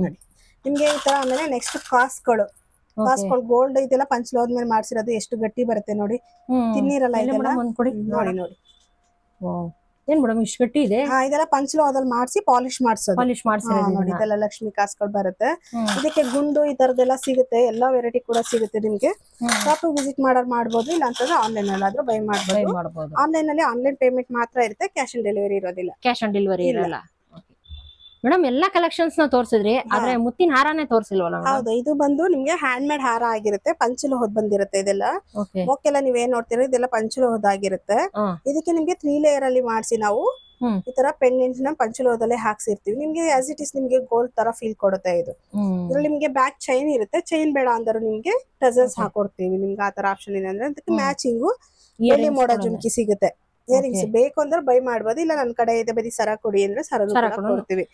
ನೋಡಿ ನಿಮ್ಗೆ ಈ ತರ. ಆಮೇಲೆ ನೆಕ್ಸ್ಟ್ ಕಾಸ್ಗಳು ಗೋಲ್ಡ್ ಇದೆಲ್ಲ ಪಂಚಲೋಹದ ಮೇಲೆ ಮಾಡ್ಸಿರೋದು. ಎಷ್ಟು ಗಟ್ಟಿ ಬರುತ್ತೆ ನೋಡಿ, ತಿನ್ನಿರಲ್ಲ ಇದೆಲ್ಲ. ನೋಡಿ ನೋಡಿ ಏನ್ ಮೇಡಮ್ ಇಷ್ಟು ಗಟ್ಟಿ ಇದೆ? ಇದೆಲ್ಲ ಪಂಚಲೋಹದಲ್ಲಿ ಮಾಡಿಸಿ ಪಾಲಿಶ್ ನೋಡಿ. ಇದೆಲ್ಲ ಲಕ್ಷ್ಮಿ ಕಾಸ್ಗಳು ಬರುತ್ತೆ. ಇದಕ್ಕೆ ಗುಂಡು ಈ ತರದೆಲ್ಲ ಸಿಗುತ್ತೆ. ಎಲ್ಲಾ ವೆರೈಟಿ ಕೂಡ ಸಿಗುತ್ತೆ ನಿಮ್ಗೆ. ಶಾಪ್ ವಿಸಿಟ್ ಮಾಡ್ಬೋದು, ಇಲ್ಲ ಅಂತಂದ್ರೆ ಆನ್ಲೈನ್ ಅಲ್ಲಾದ್ರೂ ಬೈ ಮಾಡ್ಬೋದು. ಆನ್ಲೈನ್ ಪೇಮೆಂಟ್ ಮಾತ್ರ ಇರುತ್ತೆ, ಕ್ಯಾಶ್ ಆನ್ ಡೆಲಿವರಿ ಇರೋದಿಲ್ಲ. ಕ್ಯಾಶ್ ಆನ್ ಡೆಲಿವರಿ ಇರಲ್ಲ. ಮೇಡಮ್ ಎಲ್ಲಾ ಕಲೆಕ್ಷನ್ಸ್ ನ ತೋರಿಸಿದ್ರಿ, ಆದ್ರೆ ಮುತ್ತಿನ ಹಾರನೇ ತೋರಿಸಿಲ್ವಲ್ಲ? ಹೌದು, ಇದು ಬಂದು ನಿಮ್ಗೆ ಹ್ಯಾಂಡ್ ಮೇಡ್ ಹಾರ ಆಗಿರುತ್ತೆ. ಪಂಚಲೋಹದ್ ಬಂದಿರುತ್ತೆ ಇದೆಲ್ಲ. ಓಕೆಲ್ಲ ನೀವೇನ್ ನೋಡ್ತೀರಾ, ಇದೆಲ್ಲ ಪಂಚಲೋಹದ ಆಗಿರುತ್ತೆ. ಇದಕ್ಕೆ ನಿಮ್ಗೆ 3 ಲೇಯರ್ ಅಲ್ಲಿ ಮಾಡಿಸಿ ನಾವು ಈ ತರ ಪೆಂಡೆಂಟ್ ನ ಪಂಚಲೋಹದಲ್ಲೇ ಹಾಕ್ಸಿರ್ತೀವಿ. ನಿಮ್ಗೆ ಆಸ್ ಇಟ್ ಇಸ್ ನಿಮ್ಗೆ ಗೋಲ್ಡ್ ತರ ಫೀಲ್ ಕೊಡುತ್ತೆ ಇದು. ಇದ್ರಲ್ಲಿ ನಿಮ್ಗೆ ಬ್ಯಾಕ್ ಚೈನ್ ಇರುತ್ತೆ. ಚೈನ್ ಬೇಡ ಅಂದ್ರೆ ನಿಮ್ಗೆ ಟಜಲ್ಸ್ ಹಾಕೊಡ್ತೀವಿ. ನಿಮ್ಗೆ ಆತರ ಆಪ್ಷನ್ ಇದೆ ಅಂದ್ರೆ ಅದಕ್ಕೆ ಮ್ಯಾಚಿಂಗು ಎಲ್ಲಿ ಮೋಡ ಜುಮ್ಕಿ ಸಿಗುತ್ತೆ. ಇಯರಿಂಗ್ಸ್ ಬೇಕು ಅಂದ್ರೆ ಬೈ ಮಾಡ್ಬೋದು, ಇಲ್ಲ ನನ್ ಕಡೆ ಇದೆ ಬರೀ ಸರ ಕೊಡಿ ಅಂದ್ರೆ ಸರ ಕೊಡ್ತೀವಿ.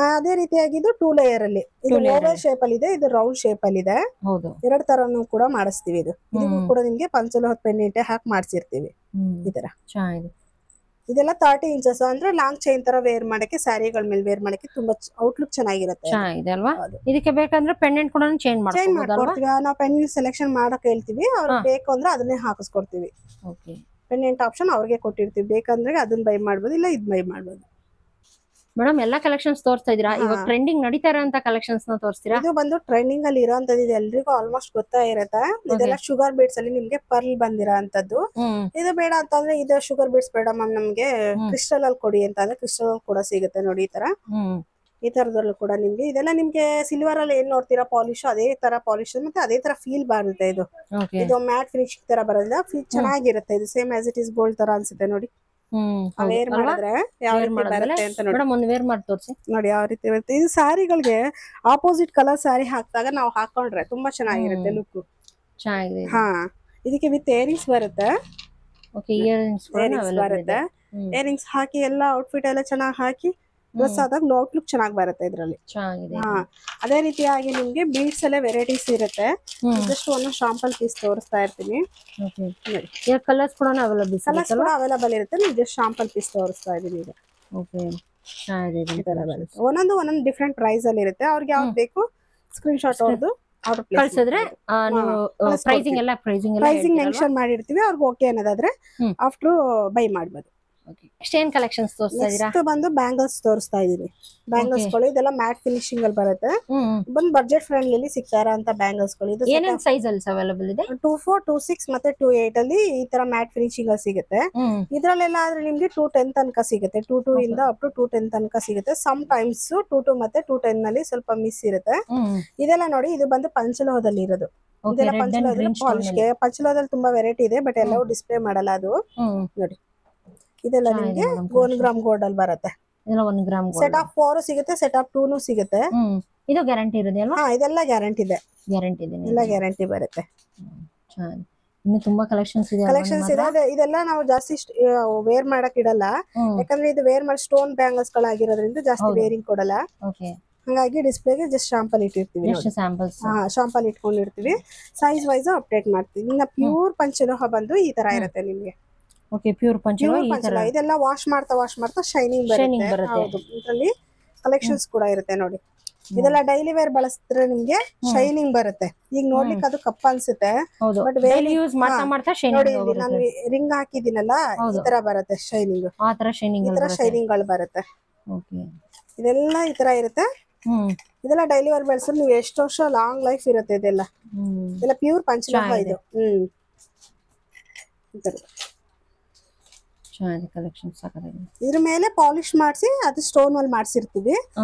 ಅದೇ ರೀತಿಯಾಗಿ ಇದು 2 ಲೇಯರ್ ಅಲ್ಲಿ. ಇದು ಓವಲ್ ಶೇಪ್ ಅಲ್ಲಿ ಇದೆ, ಇದು ರೌಂಡ್ ಶೇಪ್ ಅಲ್ಲಿ ಇದೆ. 2 ತರನು ಕೂಡ ಮಾಡಿಸ್ತೀವಿ. ಇದು ಕೂಡ ನಿಮ್ಗೆ ಪಂಚಲೋಹದ ಪೆಂಡೆಂಟ್ ಹಾಕಿ ಮಾಡ್ಸಿರ್ತೀವಿ. ಈ ತರ ಇದೆಲ್ಲ 30 ಇಂಚಸ್ ಅಂದ್ರೆ ಲಾಂಗ್ ಚೈನ್ ತರ ವೇರ್ ಮಾಡಕ್ಕೆ, ಸ್ಯಾರಿಗಳ ಮೇಲೆ ವೇರ್ ಮಾಡಕ್ಕೆ ತುಂಬಾ ಔಟ್ಲುಕ್ ಚೆನ್ನಾಗಿರುತ್ತೆ. ಇದಕ್ಕೆ ಬೇಕಂದ್ರೆ ಪೆಂಡೆಂಟ್ ಕೂಡ ಚೇಂಜ್ ಮಾಡ್ಕೊಡ್ತೀವಿ. ನಾವು ಪೆಂಡೆಂಟ್ ಸೆಲೆಕ್ಷನ್ ಮಾಡಕ್ ಹೇಳ್ತೀವಿ, ಅವ್ರಿಗೆ ಬೇಕು ಅಂದ್ರೆ ಅದನ್ನೇ ಹಾಕಿಸ್ಕೊಡ್ತೀವಿ. ಪೆಂಡೆಂಟ್ ಆಪ್ಷನ್ ಅವ್ರಿಗೆ ಕೊಟ್ಟಿರ್ತೀವಿ. ಬೇಕಂದ್ರೆ ಅದನ್ನ ಬೈ ಮಾಡ್ಬೋದು, ಇಲ್ಲ ಇದ್ ಬೈ ಮಾಡ್ಬೋದು. ಮೇಡಮ್ ಎಲ್ಲಾ ಕಲೆಕ್ಷನ್ಸ್ ತೋರಿಸ್ತಾ ಇದೀರಾ, ಇವಾಗ ಟ್ರೆಂಡಿಂಗ್ ನಡೀತಾ ಇರೋಂತ ಕಲೆಕ್ಷನ್ಸ್ ನ ತೋರಿಸ್ತೀರಾ? ಇದು ಬಂದು ಟ್ರೆಂಡಿಂಗ್ ಅಲ್ಲಿ ಇರೋಂತದ್ದು, ಇದು ಎಲ್ರಿಗೂ ಆಲ್ಮೋಸ್ಟ್ ಗೊತ್ತಾ ಇರುತ್ತೆ. ಇದೆಲ್ಲ ಶುಗರ್ ಬೀಡ್ಸ್ ಅಲ್ಲಿ ನಿಮ್ಗೆ ಪರ್ಲ್ ಬಂದಿರೋ ಅಂತದ್ದು. ಇದು ಬೇಡ ಅಂತಂದ್ರೆ ಇದು ಶುಗರ್ ಬೀಡ್ಸ್ ಬೇಡ ಮ್ಯಾಮ್ ನಮ್ಗೆ ಕ್ರಿಸ್ಟಲ್ ಅಲ್ಲಿ ಕೊಡಿ ಅಂತ ಅಂದ್ರೆ ಕ್ರಿಸ್ಟಲ್ ಅಲ್ಲಿ ಕೂಡ ಸಿಗುತ್ತೆ ನೋಡಿ. ಈ ತರದಲ್ಲೂ ಕೂಡ ನಿಮ್ಗೆ ಇದೆಲ್ಲ ನಿಮ್ಗೆ ಸಿಲ್ವರ್ ಅಲ್ಲಿ ಏನ್ ನೋಡ್ತೀರಾ ಪಾಲಿಶ್, ಅದೇ ತರ ಪಾಲಿಶ್ ಮತ್ತೆ ಅದೇ ತರ ಫೀಲ್ ಬರುತ್ತೆ. ಇದು ಮ್ಯಾಟ್ ಫಿನಿಶಿಂಗ್ ತರ ಬರೋದ್ರಿಂದ ಫೀಲ್ ಚೆನ್ನಾಗಿರುತ್ತೆ. ಇದು same as it is gold ತರ ಅನ್ಸುತ್ತೆ ನೋಡಿ. ವೇರ್ ಮಾಡಿದ್ರೆ ಯಾವ ರೀತಿ ಬರುತ್ತೆ ಅಂತ ನೋಡಿ. ವೇರ್ ಮಾಡಿ ತೋರಿಸಿ ನೋಡಿ ಯಾವ ರೀತಿ ಬರುತ್ತೆ. ಇದು ಸ್ಯಾರಿಗಳಿಗೆ ಆಪೋಸಿಟ್ ಕಲರ್ ಸ್ಯಾರಿ ಹಾಕಿದಾಗ ನಾವು ಹಾಕೊಂಡ್ರೆ ತುಂಬಾ ಚೆನ್ನಾಗಿರುತ್ತೆ ಲುಕ್. ಚೆನ್ನಾಗಿದೆ. ಹಾ, ಇದಕ್ಕೆ ವಿತ್ ಇಯರಿಂಗ್ಸ್ ಬರುತ್ತೆ. ಇಯರಿಂಗ್ಸ್ ಬರುತ್ತೆ. ಇಯರಿಂಗ್ಸ್ ಹಾಕಿ ಎಲ್ಲ ಔಟ್ಫಿಟ್ ಎಲ್ಲ ಚೆನ್ನಾಗಿ ಹಾಕಿ ಡ್ರೆಸ್ ಆದಾಗ ಔಟ್ಲುಕ್ ಚೆನ್ನಾಗಿ ಬರುತ್ತೆ ಇದ್ರಲ್ಲಿ. ಹಾ, ಅದೇ ರೀತಿಯಾಗಿ ನಿಮ್ಗೆ ಬೀಡ್ಸ್ ಎಲ್ಲ ವೆರೈಟೀಸ್ ಇರುತ್ತೆ. ಜಸ್ಟ್ ಒಂದು ಶಾಂಪಲ್ ಪೀಸ್ ತೋರಿಸ್ತಾ ಇರ್ತೀನಿ. ಕಲರ್ಸ್ ಕೂಡ ಅವೈಲಬಲ್ ಇರುತ್ತೆ. ನೀವು ಜಸ್ಟ್ ಶಾಂಪಲ್ ಪೀಸ್ ತೋರಿಸ್ತಾ ಇದೀನಿ ಈಗ. ಒಂದೊಂದು ಡಿಫ್ರೆಂಟ್ ಪ್ರೈಸ್ ಅಲ್ಲಿ ಇರುತ್ತೆ. ಅವ್ರಿಗೆ ಯಾವ್ದು ಬೇಕು ಸ್ಕ್ರೀನ್ ಶಾಟ್ ಹೊಡೆದು ಕಳ್ಸಿದ್ರೆ ಪ್ರೈಸಿಂಗ್ ಮೆನ್ಷನ್ ಮಾಡಿರ್ತೀವಿ. ಅವ್ರಿಗೆ ಓಕೆ ಅನ್ನೋದಾದ್ರೆ ಆಫ್ಟರ್ ಬೈ ಮಾಡ್ಬೋದು. ನೆಕ್ಸ್ಟ್ ಏನ್ ಕಲೆಕ್ಷನ್ಸ್ ತೋರಿಸ್ತಾ ಇದೀರಾ? ನೆಕ್ಸ್ಟ್ ಬಂದು ಬ್ಯಾಂಗಲ್ಸ್ ತೋರಿಸ್ತಾ ಇದೀನಿ. ಬ್ಯಾಂಗಲ್ಸ್ ಗಳು ಇದೆಲ್ಲ ಮ್ಯಾಟ್ ಫಿನಿಶಿಂಗ್ ಅಲ್ಲಿ ಬರುತ್ತೆ. ಬಂದು ಬಡ್ಜೆಟ್ ಫ್ರೆಂಡ್ಲಿ ಅಲ್ಲಿ ಸಿಗ್ತಾ ಇರೋ ಬ್ಯಾಂಗಲ್ಸ್ ಗಳು. ಇದು ಏನೇನ್ ಸೈಜ್ ಅಲ್ಲಿ ಅವೈಲಬಲ್ ಇದೆ? 24, 26 ಮತ್ತೆ 28 ಅಲ್ಲಿ ಈ ತರ ಮ್ಯಾಟ್ ಫಿನಿಶಿಂಗ್ ಅಲ್ಲಿ ಸಿಗುತ್ತೆ. ಇದ್ರಲ್ಲೆಲ್ಲ ಆದ್ರೆ ನಿಮ್ಗೆ 210 ತನಕ ಸಿಗುತ್ತೆ. 22 ಇಂದ ಅಪ್ ಟು 210 ತನಕ ಸಿಗುತ್ತೆ. ಸಮ್ ಟೈಮ್ಸ್ 22 ಮತ್ತೆ 210 ನಲ್ಲಿ ಸ್ವಲ್ಪ ಮಿಸ್ ಇರುತ್ತೆ. ಇದೆಲ್ಲ ನೋಡಿ, ಇದು ಬಂದು ಪಂಚಲೋಹದಲ್ಲಿ ಇರೋದು. ಇದೆಲ್ಲ ಪಂಚಲೋಹದಲ್ಲಿ ಪಾಲಿಶ್ಗೆ. ಪಂಚಲೋಹದಲ್ಲಿ ತುಂಬಾ ವೆರೈಟಿ ಇದೆ, ಬಟ್ ಎಲ್ಲವೂ ಡಿಸ್ಪ್ಲೇ ಮಾಡಲ್ಲ. ಅದು ನೋಡಿ, ಇದೆಲ್ಲ ನಿಮ್ಗೆ 1 ಗ್ರಾಮ್ ಗೋಲ್ಡ್ ಅಲ್ಲಿ ಬರುತ್ತೆ. ಸೆಟ್ ಆಫ್ 4 ಸಿಗುತ್ತೆ, ಸೆಟ್ ಆಫ್ 2 ಸಿಗುತ್ತೆ. ಇದು ಗ್ಯಾರಂಟಿ ಇರೋದೇ ಅಲ್ವಾ? ಇದೆಲ್ಲ ಗ್ಯಾರಂಟಿ ಇದೆ. ಎಲ್ಲ ಗ್ಯಾರಂಟಿ ಬರುತ್ತೆ. ಇನ್ನು ತುಂಬಾ ಕಲೆಕ್ಷನ್ಸ್ ಇದೆ. ಇದೆಲ್ಲ ನಾವು ಜಾಸ್ತಿ ವೇರ್ ಮಾಡಕ್ ಇಡಲ್ಲ, ಯಾಕಂದ್ರೆ ಇದು ವೇರ್ ಮಾಡಿ ಸ್ಟೋನ್ ಬ್ಯಾಂಗಲ್ಸ್ ಗಳಾಗಿರೋದ್ರಿಂದ ಜಾಸ್ತಿ ವೇರಿಂಗ್ ಕೊಡಲ್ಲ. ಹಂಗಾಗಿ ಡಿಸ್ಪ್ಲೇಗೆ ಜಸ್ಟ್ ಶಾಂಪಲ್ ಇಟ್ಟಿರ್ತೀವಿ. ಶಾಂಪಲ್ ಇಟ್ಕೊಂಡಿರ್ತೀವಿ. ಸೈಜ್ ವೈಸ್ ಅಪ್ಡೇಟ್ ಮಾಡ್ತೀವಿ. ಇನ್ನ ಪ್ಯೂರ್ ಪಂಚಲೋಹ ಬಂದು ಈ ತರ ಇರುತ್ತೆ ನಿಮ್ಗೆ. ಪ್ಯೂರ್ ಪಂಚಲೋಹ ಇದೆಲ್ಲ ವಾಶ್ ಮಾಡ್ತಾ ಶೈನಿಂಗ್ ಬರುತ್ತೆ. ಇದರಲ್ಲಿ ಕಲೆಕ್ಷನ್ಸ್ ಕೂಡ ಇರುತ್ತೆ ನೋಡಿ. ಇದೆಲ್ಲ ಡೈಲಿ ವೇರ್ ಬಳಸಿದ್ರೆ ನಿಮ್ಗೆ ಶೈನಿಂಗ್ ಬರುತ್ತೆ. ಈಗ ನೋಡ್ಲಿಕ್ಕೆ ಅದು ಕಪ್ಪ ಅನ್ಸುತ್ತೆ, ಬಟ್ ನೋಡಿ ನಾನು ರಿಂಗ್ ಹಾಕಿದೀನಲ್ಲ, ಈ ತರ ಬರುತ್ತೆ ಶೈನಿಂಗ್. ಈ ತರ ಶೈನಿಂಗ್ ಗಳು ಬರುತ್ತೆ. ಇದೆಲ್ಲ ಈ ತರ ಇರುತ್ತೆ. ಇದೆಲ್ಲ ಡೈಲಿ ವೇರ್ ಬಳಸಿದ್ರೆ ನೀವು ಎಷ್ಟು ವರ್ಷ ಲಾಂಗ್ ಲೈಫ್ ಇರುತ್ತೆ. ಇದೆಲ್ಲ ಪ್ಯೂರ್ ಪಂಚಲೋಹ ಇದು. ಇದ್ರ ಮೇಲೆ ಪಾಲಿಶ್ ಮಾಡಿಸಿ ಅದು ಸ್ಟೋನ್ ಅಲ್ಲಿ ಮಾಡ್ಸಿರ್ತೀವಿ.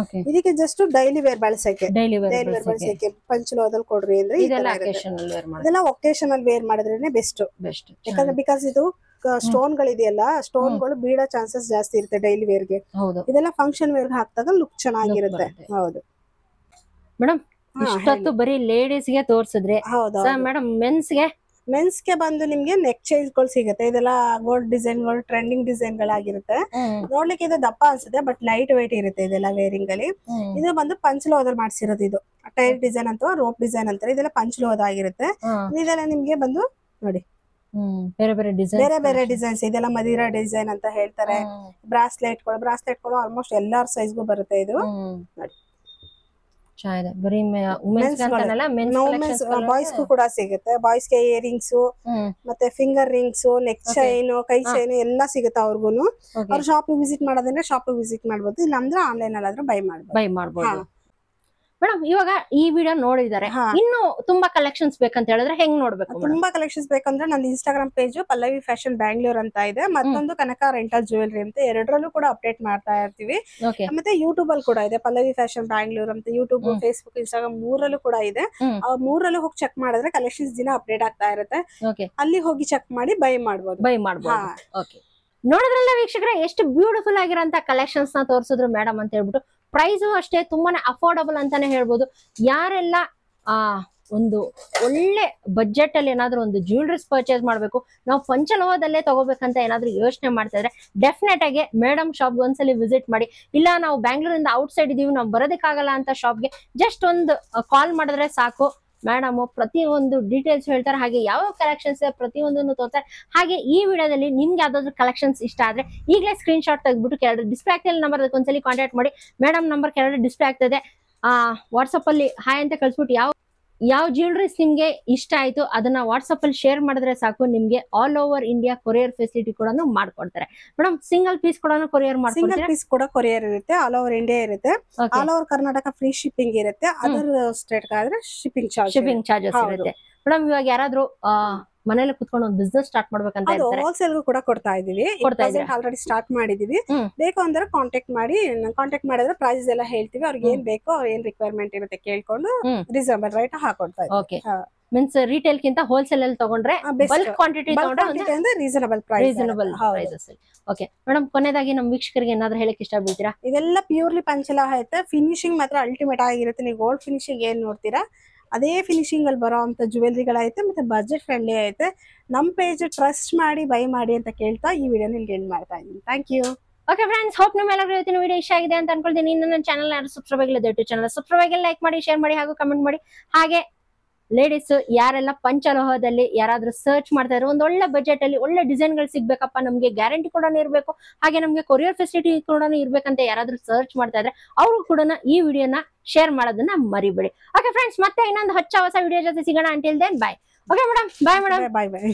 ಇದಕ್ಕೆ ಜಸ್ಟ್ ಡೈಲಿ ವೇರ್ ಬಳಸಕ್ಕೆ ಪಂಚಲೋಹದಲ್ಲಿ ಕೊಡ್ರಿ ಅಂದ್ರೆ ಇದೆಲ್ಲ ಒಕೇಶನಲ್ ವೇರ್ ಮಾಡಿದ್ರೇನೆ ಬೆಸ್ಟ್. ಯಾಕಂದ್ರೆ ಬಿಕಾಸ್ ಇದು ಸ್ಟೋನ್ ಗಳಿದೆಯಲ್ಲ, ಸ್ಟೋನ್ ಗಳು ಬೀಳೋ ಚಾನ್ಸಸ್ ಜಾಸ್ತಿ ಇರುತ್ತೆ ಡೈಲಿ ವೇರ್ ಗೆ. ಇದೆಲ್ಲ ಫಂಕ್ಷನ್ ವೇರ್ ಹಾಕಿದಾಗ ಲುಕ್ ಚೆನ್ನಾಗಿರುತ್ತೆ. ಹೌದು ಮೇಡಮ್, ಇಷ್ಟೊತ್ತು ಬರೀ ಲೇಡೀಸ್ ಗೆ ತೋರಿಸಿದ್ರೆ, ಮೇಡಮ್ ಮೆನ್ಸ್ ಗೆ ಬಂದು ನಿಮ್ಗೆ ನೆಕ್ ಚೈನ್ಸ್ ಗಳು ಸಿಗುತ್ತೆ. ಇದೆಲ್ಲ ಗೋಲ್ಡ್ ಡಿಸೈನ್ ಗಳು, ಟ್ರೆಂಡಿಂಗ್ ಡಿಸೈನ್ ಗಳಾಗಿರುತ್ತೆ. ನೋಡ್ಲಿಕ್ಕೆ ಇದು ದಪ್ಪ ಅನ್ಸುತ್ತೆ, ಬಟ್ ಲೈಟ್ ವೇಟ್ ಇರುತ್ತೆ ಇದೆಲ್ಲ ವೇರಿಂಗ್ ಅಲ್ಲಿ. ಇದು ಬಂದು ಪಂಚಲೋಹದಲ್ಲಿ ಮಾಡ್ಸಿರೋದು. ಇದು ಟೈರ್ ಡಿಸೈನ್ ಅಥವಾ ರೋಪ್ ಡಿಸೈನ್ ಅಂತಾರೆ. ಇದೆಲ್ಲ ಪಂಚಲೋಹದ ಆಗಿರುತ್ತೆ. ಇದೆಲ್ಲ ನಿಮ್ಗೆ ಬಂದು ನೋಡಿ ಬೇರೆ ಬೇರೆ ಡಿಸೈನ್ಸ್. ಇದೆಲ್ಲ ಮದಿರಾ ಡಿಸೈನ್ ಅಂತ ಹೇಳ್ತಾರೆ. ಬ್ರಾಸ್ಲೆಟ್ ಗಳು ಆಲ್ಮೋಸ್ಟ್ ಎಲ್ಲಾರ ಸೈಜ್ಗೂ ಬರುತ್ತೆ. ಇದು ನೋಡಿ, ಬಾಯ್ಸ್ ಕೂಡ ಸಿಗುತ್ತೆ. ಬಾಯ್ಸ್ ಗೆ ಇಯರಿಂಗ್ಸ್ ಮತ್ತೆ ಫಿಂಗರ್ ರಿಂಗ್ಸ್, ನೆಕ್ ಚೈನ್, ಕೈ ಚೈನ್ ಎಲ್ಲ ಸಿಗುತ್ತೆ. ಅವ್ರಿಗೂನು ಅವ್ರು ಶಾಪ್ ವಿಸಿಟ್ ಮಾಡೋದಂದ್ರೆ ಶಾಪ್ ವಿಸಿಟ್ ಮಾಡ್ಬೋದು, ಇಲ್ಲಾಂದ್ರೆ ಆನ್ಲೈನ್ ಅಲ್ಲಾದ್ರೂ ಬೈ ಮಾಡ್ಬೋದು. ಮೇಡಮ್, ಇವಾಗ ಈ ವಿಡಿಯೋ ನೋಡಿದ್ದಾರೆ, ಇನ್ನು ತುಂಬಾ ಕಲೆಕ್ಷನ್ಸ್ ಬೇಕಂತ ಹೇಳಿದ್ರೆ ಹೆಂಗ್ ನೋಡ್ಬೇಕು? ತುಂಬಾ ಕಲೆಕ್ಷನ್ಸ್ ಬೇಕಂದ್ರೆ ನಂದು Instagram page Pallavi fashion Bangalore ಅಂತ ಇದೆ. ಮತ್ತೊಂದು ಕನಕ ರೆಂಟಲ್ ಜ್ಯುವೆಲರಿ ಅಂತ, ಎರಡರಲ್ಲೂ ಕೂಡ ಅಪ್ಡೇಟ್ ಮಾಡ್ತಾ ಇರ್ತೀವಿ. ಮತ್ತೆ ಯೂಟ್ಯೂಬ್ ಅಲ್ಲಿ ಕೂಡ ಇದೆ ಪಲ್ಲವಿ ಫ್ಯಾಷನ್ ಬ್ಯಾಂಗ್ಳೂರ್ ಅಂತ. ಯೂಟ್ಯೂಬ್, ಫೇಸ್ಬುಕ್, ಇನ್ಸ್ಟಾಗ್ರಾಮ್ ಮೂರಲ್ಲೂ ಕೂಡ ಇದೆ. ಆ ಮೂರಲ್ಲೂ ಹೋಗಿ ಚೆಕ್ ಮಾಡಿದ್ರೆ ಕಲೆಕ್ಷನ್ಸ್ ದಿನ ಅಪ್ಡೇಟ್ ಆಗ್ತಾ ಇರುತ್ತೆ. ಅಲ್ಲಿ ಹೋಗಿ ಚೆಕ್ ಮಾಡಿ ಬೈ ಮಾಡ್ಬೋದು. ನೋಡಿದ್ರಲ್ಲ ವೀಕ್ಷಕರೇ, ಎಷ್ಟು ಬ್ಯೂಟಿಫುಲ್ ಆಗಿರೋಂತ ಕಲೆಕ್ಷನ್ಸ್ ನ ತೋರಿಸಿದ್ರು ಮೇಡಮ್ ಅಂತ ಹೇಳ್ಬಿಟ್ಟು. ಪ್ರೈಸು ಅಷ್ಟೇ ತುಂಬಾನೇ ಅಫೋರ್ಡಬಲ್ ಅಂತಾನೆ ಹೇಳ್ಬೋದು. ಯಾರೆಲ್ಲ ಒಂದು ಒಳ್ಳೆ ಬಜೆಟ್ ಅಲ್ಲಿ ಏನಾದ್ರು ಒಂದು ಜ್ಯುವೆಲರೀಸ್ ಪರ್ಚೇಸ್ ಮಾಡ್ಬೇಕು, ನಾವು ಪಂಚಲೋಹದಲ್ಲೇ ತಗೋಬೇಕಂತ ಏನಾದ್ರು ಯೋಚನೆ ಮಾಡ್ತಾ ಇದ್ರೆ ಡೆಫಿನೆಟ್ ಆಗಿ ಮೇಡಮ್ ಶಾಪ್ ಒಂದ್ಸಲಿ ವಿಸಿಟ್ ಮಾಡಿ. ಇಲ್ಲ ನಾವು ಬ್ಯಾಂಗ್ಳೂರಿಂದ ಔಟ್ ಸೈಡ್ ಇದೀವಿ, ನಾವು ಬರೋದಕ್ಕಾಗಲ್ಲ ಅಂತ ಶಾಪ್ಗೆ ಜಸ್ಟ್ ಒಂದು ಕಾಲ್ ಮಾಡಿದ್ರೆ ಸಾಕು. ಮೇಡಮ್ ಪ್ರತಿಯೊಂದು ಡೀಟೇಲ್ಸ್ ಹೇಳ್ತಾರೆ, ಹಾಗೆ ಯಾವ ಕಲೆಕ್ಷನ್ಸ್ ಪ್ರತಿಯೊಂದನ್ನು ತೋರ್ತಾರೆ. ಹಾಗೆ ಈ ವಿಡಿಯೋದಲ್ಲಿ ನಿಮ್ಗೆ ಯಾವ್ದಾದ್ರು ಕಲೆಕ್ಷನ್ಸ್ ಇಷ್ಟ ಆದ್ರೆ ಈಗಲೇ ಸ್ಕ್ರೀನ್ ಶಾಟ್ ತೆಗೆದ್ಬಿಟ್ಟು ಕೆಳಗಡೆ ಡಿಸ್ಪ್ಲೇ ಆಗ್ತಿಲ್ಲ ನಂಬರ್, ಅದಕ್ಕೆ ಒಂದ್ಸಲಿ ಕಾಂಟ್ಯಾಕ್ಟ್ ಮಾಡಿ. ಮೇಡಮ್ ನಂಬರ್ ಕೆಳಗಡೆ ಡಿಸ್ಪ್ಲೇ ಆಗ್ತದೆ. ವಾಟ್ಸಪ್ ಅಲ್ಲಿ ಹಾಯ್ ಅಂತ ಕಳ್ಸ್ಬಿಟ್ಟು ಯಾವ ಯಾವ ಜ್ಯುವೆಲರೀಸ್ ನಿಮ್ಗೆ ಇಷ್ಟ ಆಯ್ತು ಅದನ್ನ ವಾಟ್ಸ್ಆಪ್ ಅಲ್ಲಿ ಶೇರ್ ಮಾಡಿದ್ರೆ ಸಾಕು, ನಿಮ್ಗೆ all over India courier facility ಕೂಡ ಮಾಡ್ಕೊಡ್ತಾರೆ. ಮೇಡಮ್ ಸಿಂಗಲ್ ಪೀಸ್ ಕೂಡ ಕೊರಿಯರ್ ಸಿಂಗಲ್ ಮಾಡ್ಕೊಡ್ತೀರಾ? ಪೀಸ್ ಕೂಡ ಕೊರಿಯರ್ ಇರುತ್ತೆ, ಆಲ್ ಓವರ್ ಇಂಡಿಯಾ ಇರುತ್ತೆ, Okay. All over Karnataka free shipping ಇರುತ್ತೆ. ಅದರ್ ಸ್ಟೇಟ್ ಆದ್ರೆ ಶಿಪ್ಪಿಂಗ್ ಚಾರ್ಜ್ ಶಿಪ್ಪಿಂಗ್ ಚಾರ್ಜಸ್ ಇರುತ್ತೆ. ಮೇಡಮ್ ಇವಾಗ ಯಾರಾದ್ರೂ ಮನೇಲಿ ಕುತ್ಕೊಂಡು ಒಂದು ಬಿಸ್ನೆಸ್ ಸ್ಟಾರ್ಟ್ ಮಾಡ್ಬೇಕಂತ ಅದು ಇರ್ತಾರೆ, ಹೋಲ್ಸೇಲ್ ಕೂಡ ಕೊಡ್ತಾ ಇದೀವಿ. ಆಲ್ರೆಡಿ ಸ್ಟಾರ್ಟ್ ಮಾಡಿದೀವಿ. ಬೇಕು ಅಂದ್ರೆ ಕಾಂಟ್ಯಾಕ್ಟ್ ಮಾಡಿದ್ರೆ ಪ್ರೈಸ್ ಎಲ್ಲ ಹೇಳ್ತೀವಿ. ಅವ್ರಿಗೆ ಏನ್ ಬೇಕೋ ಏನ್ ರಿಕ್ವೈರ್ಮೆಂಟ್ ಇರುತ್ತೆ ಕೇಳ್ಕೊಂಡು ರೀಸನಬಲ್ ರೈಟ್ ಹಾಕೊಡ್ತಾ ಇದ್ದೀವಿ. ಓಕೆ ಮೀನ್ಸ್ ರಿಟೇಲ್ ಗಿಂತ ಹೋಲ್ಸೇಲ್ ಅಲ್ಲಿ ತಗೊಂಡ್ರೆ ಬಲ್ಕ್ ಕ್ವಾಂಟಿಟಿ ತಗೊಂಡ್ರೆ reasonable reasonable prices. Okay madam, ಕೊನೆಯದಾಗಿ ನಮ್ಮ ವೀಕ್ಷಕರಿಗೆ ಏನಾದ್ರು ಹೇಳಕ್ ಇಷ್ಟ ಬೀಳ್ತೀರಾ? ಇದೆಲ್ಲ ಪ್ಯೂರ್ಲಿ ಪಂಚಲ ಐತೆ. ಫಿನಿಶಿಂಗ್ ಮಾತ್ರ ಅಲ್ಟಿಮೇಟ್ ಆಗಿರುತ್ತೆ. ನೀವು ಗೋಲ್ಡ್ ಫಿನಿಶಿಂಗ್ ಏನ್ ನೋಡ್ತೀರಾ ಅದೇ ಫಿನಿಶಿಂಗ್ ಅಲ್ಲಿ ಬರೋ ಅಂತ ಜ್ಯುವೆಲ್ರಿಗಳೈತೆ, ಮತ್ತೆ ಬಜೆಟ್ ಫ್ರೆಂಡ್ಲಿ ಐತೆ. ನಮ್ ಪೇಜ್ ಟ್ರಸ್ಟ್ ಮಾಡಿ ಬೈ ಮಾಡಿ ಅಂತ ಕೇಳ್ತಾ ಈ ವಿಡಿಯೋ ನಿಮ್ಗೆ ಎಂಡ್ ಮಾಡ್ತಾ ಇದ್ದೀನಿ. Thank you. Okay friends, hope ನಿಮ್ಮೆಲ್ಲರಿಗೂ ಇವತ್ತಿನ ವಿಡಿಯೋ ಇಷ್ಟ ಆಗಿದೆ ಅಂತ ಅನ್ಕೊಳ್ತೀನಿ. ಇನ್ನು ನನ್ನ ಚಾನಲ್ ಯಾರು ಸಬ್ಸ್ಕ್ರೈಬ್ ಆಗಿಲ್ಲ ದಯವಿಟ್ಟು ಚಾನಲ್ ಸಬ್ಸ್ಕ್ರೈಬ್ ಆಗಿ ಲೈಕ್ ಮಾಡಿ, ಶೇರ್ ಮಾಡಿ ಹಾಗೂ ಕಮೆಂಟ್ ಮಾಡಿ. ಹಾಗೆ ಲೇಡೀಸ್ ಯಾರೆಲ್ಲ ಪಂಚಲೋಹದಲ್ಲಿ ಯಾರಾದ್ರೂ ಸರ್ಚ್ ಮಾಡ್ತಾ ಇದ್ರು, ಒಂದು ಒಳ್ಳೆ ಬಜೆಟ್ ಅಲ್ಲಿ ಒಳ್ಳೆ ಡಿಸೈನ್ ಗಳು ಸಿಗ್ಬೇಕಪ್ಪ, ನಮ್ಗೆ ಗ್ಯಾರಂಟಿ ಕೂಡ ಇರಬೇಕು, ಹಾಗೆ ನಮ್ಗೆ ಕೊರಿಯರ್ ಫೆಸಿಲಿಟಿ ಕೂಡ ಇರ್ಬೇಕಂತ ಯಾರಾದ್ರೂ ಸರ್ಚ್ ಮಾಡ್ತಾ ಇದ್ರೆ ಅವರು ಕೂಡ ಈ ವಿಡಿಯೋನ ಶೇರ್ ಮಾಡೋದನ್ನ ಮರಿಬೇಡಿ. ಓಕೆ ಫ್ರೆಂಡ್ಸ್, ಮತ್ತೆ ಇನ್ನೊಂದು ಹೊಸ ವಿಡಿಯೋ ಜೊತೆ ಸಿಗೋಣ. Until then bye. Okay madam, bye madam. Bye ಬಾಯ್.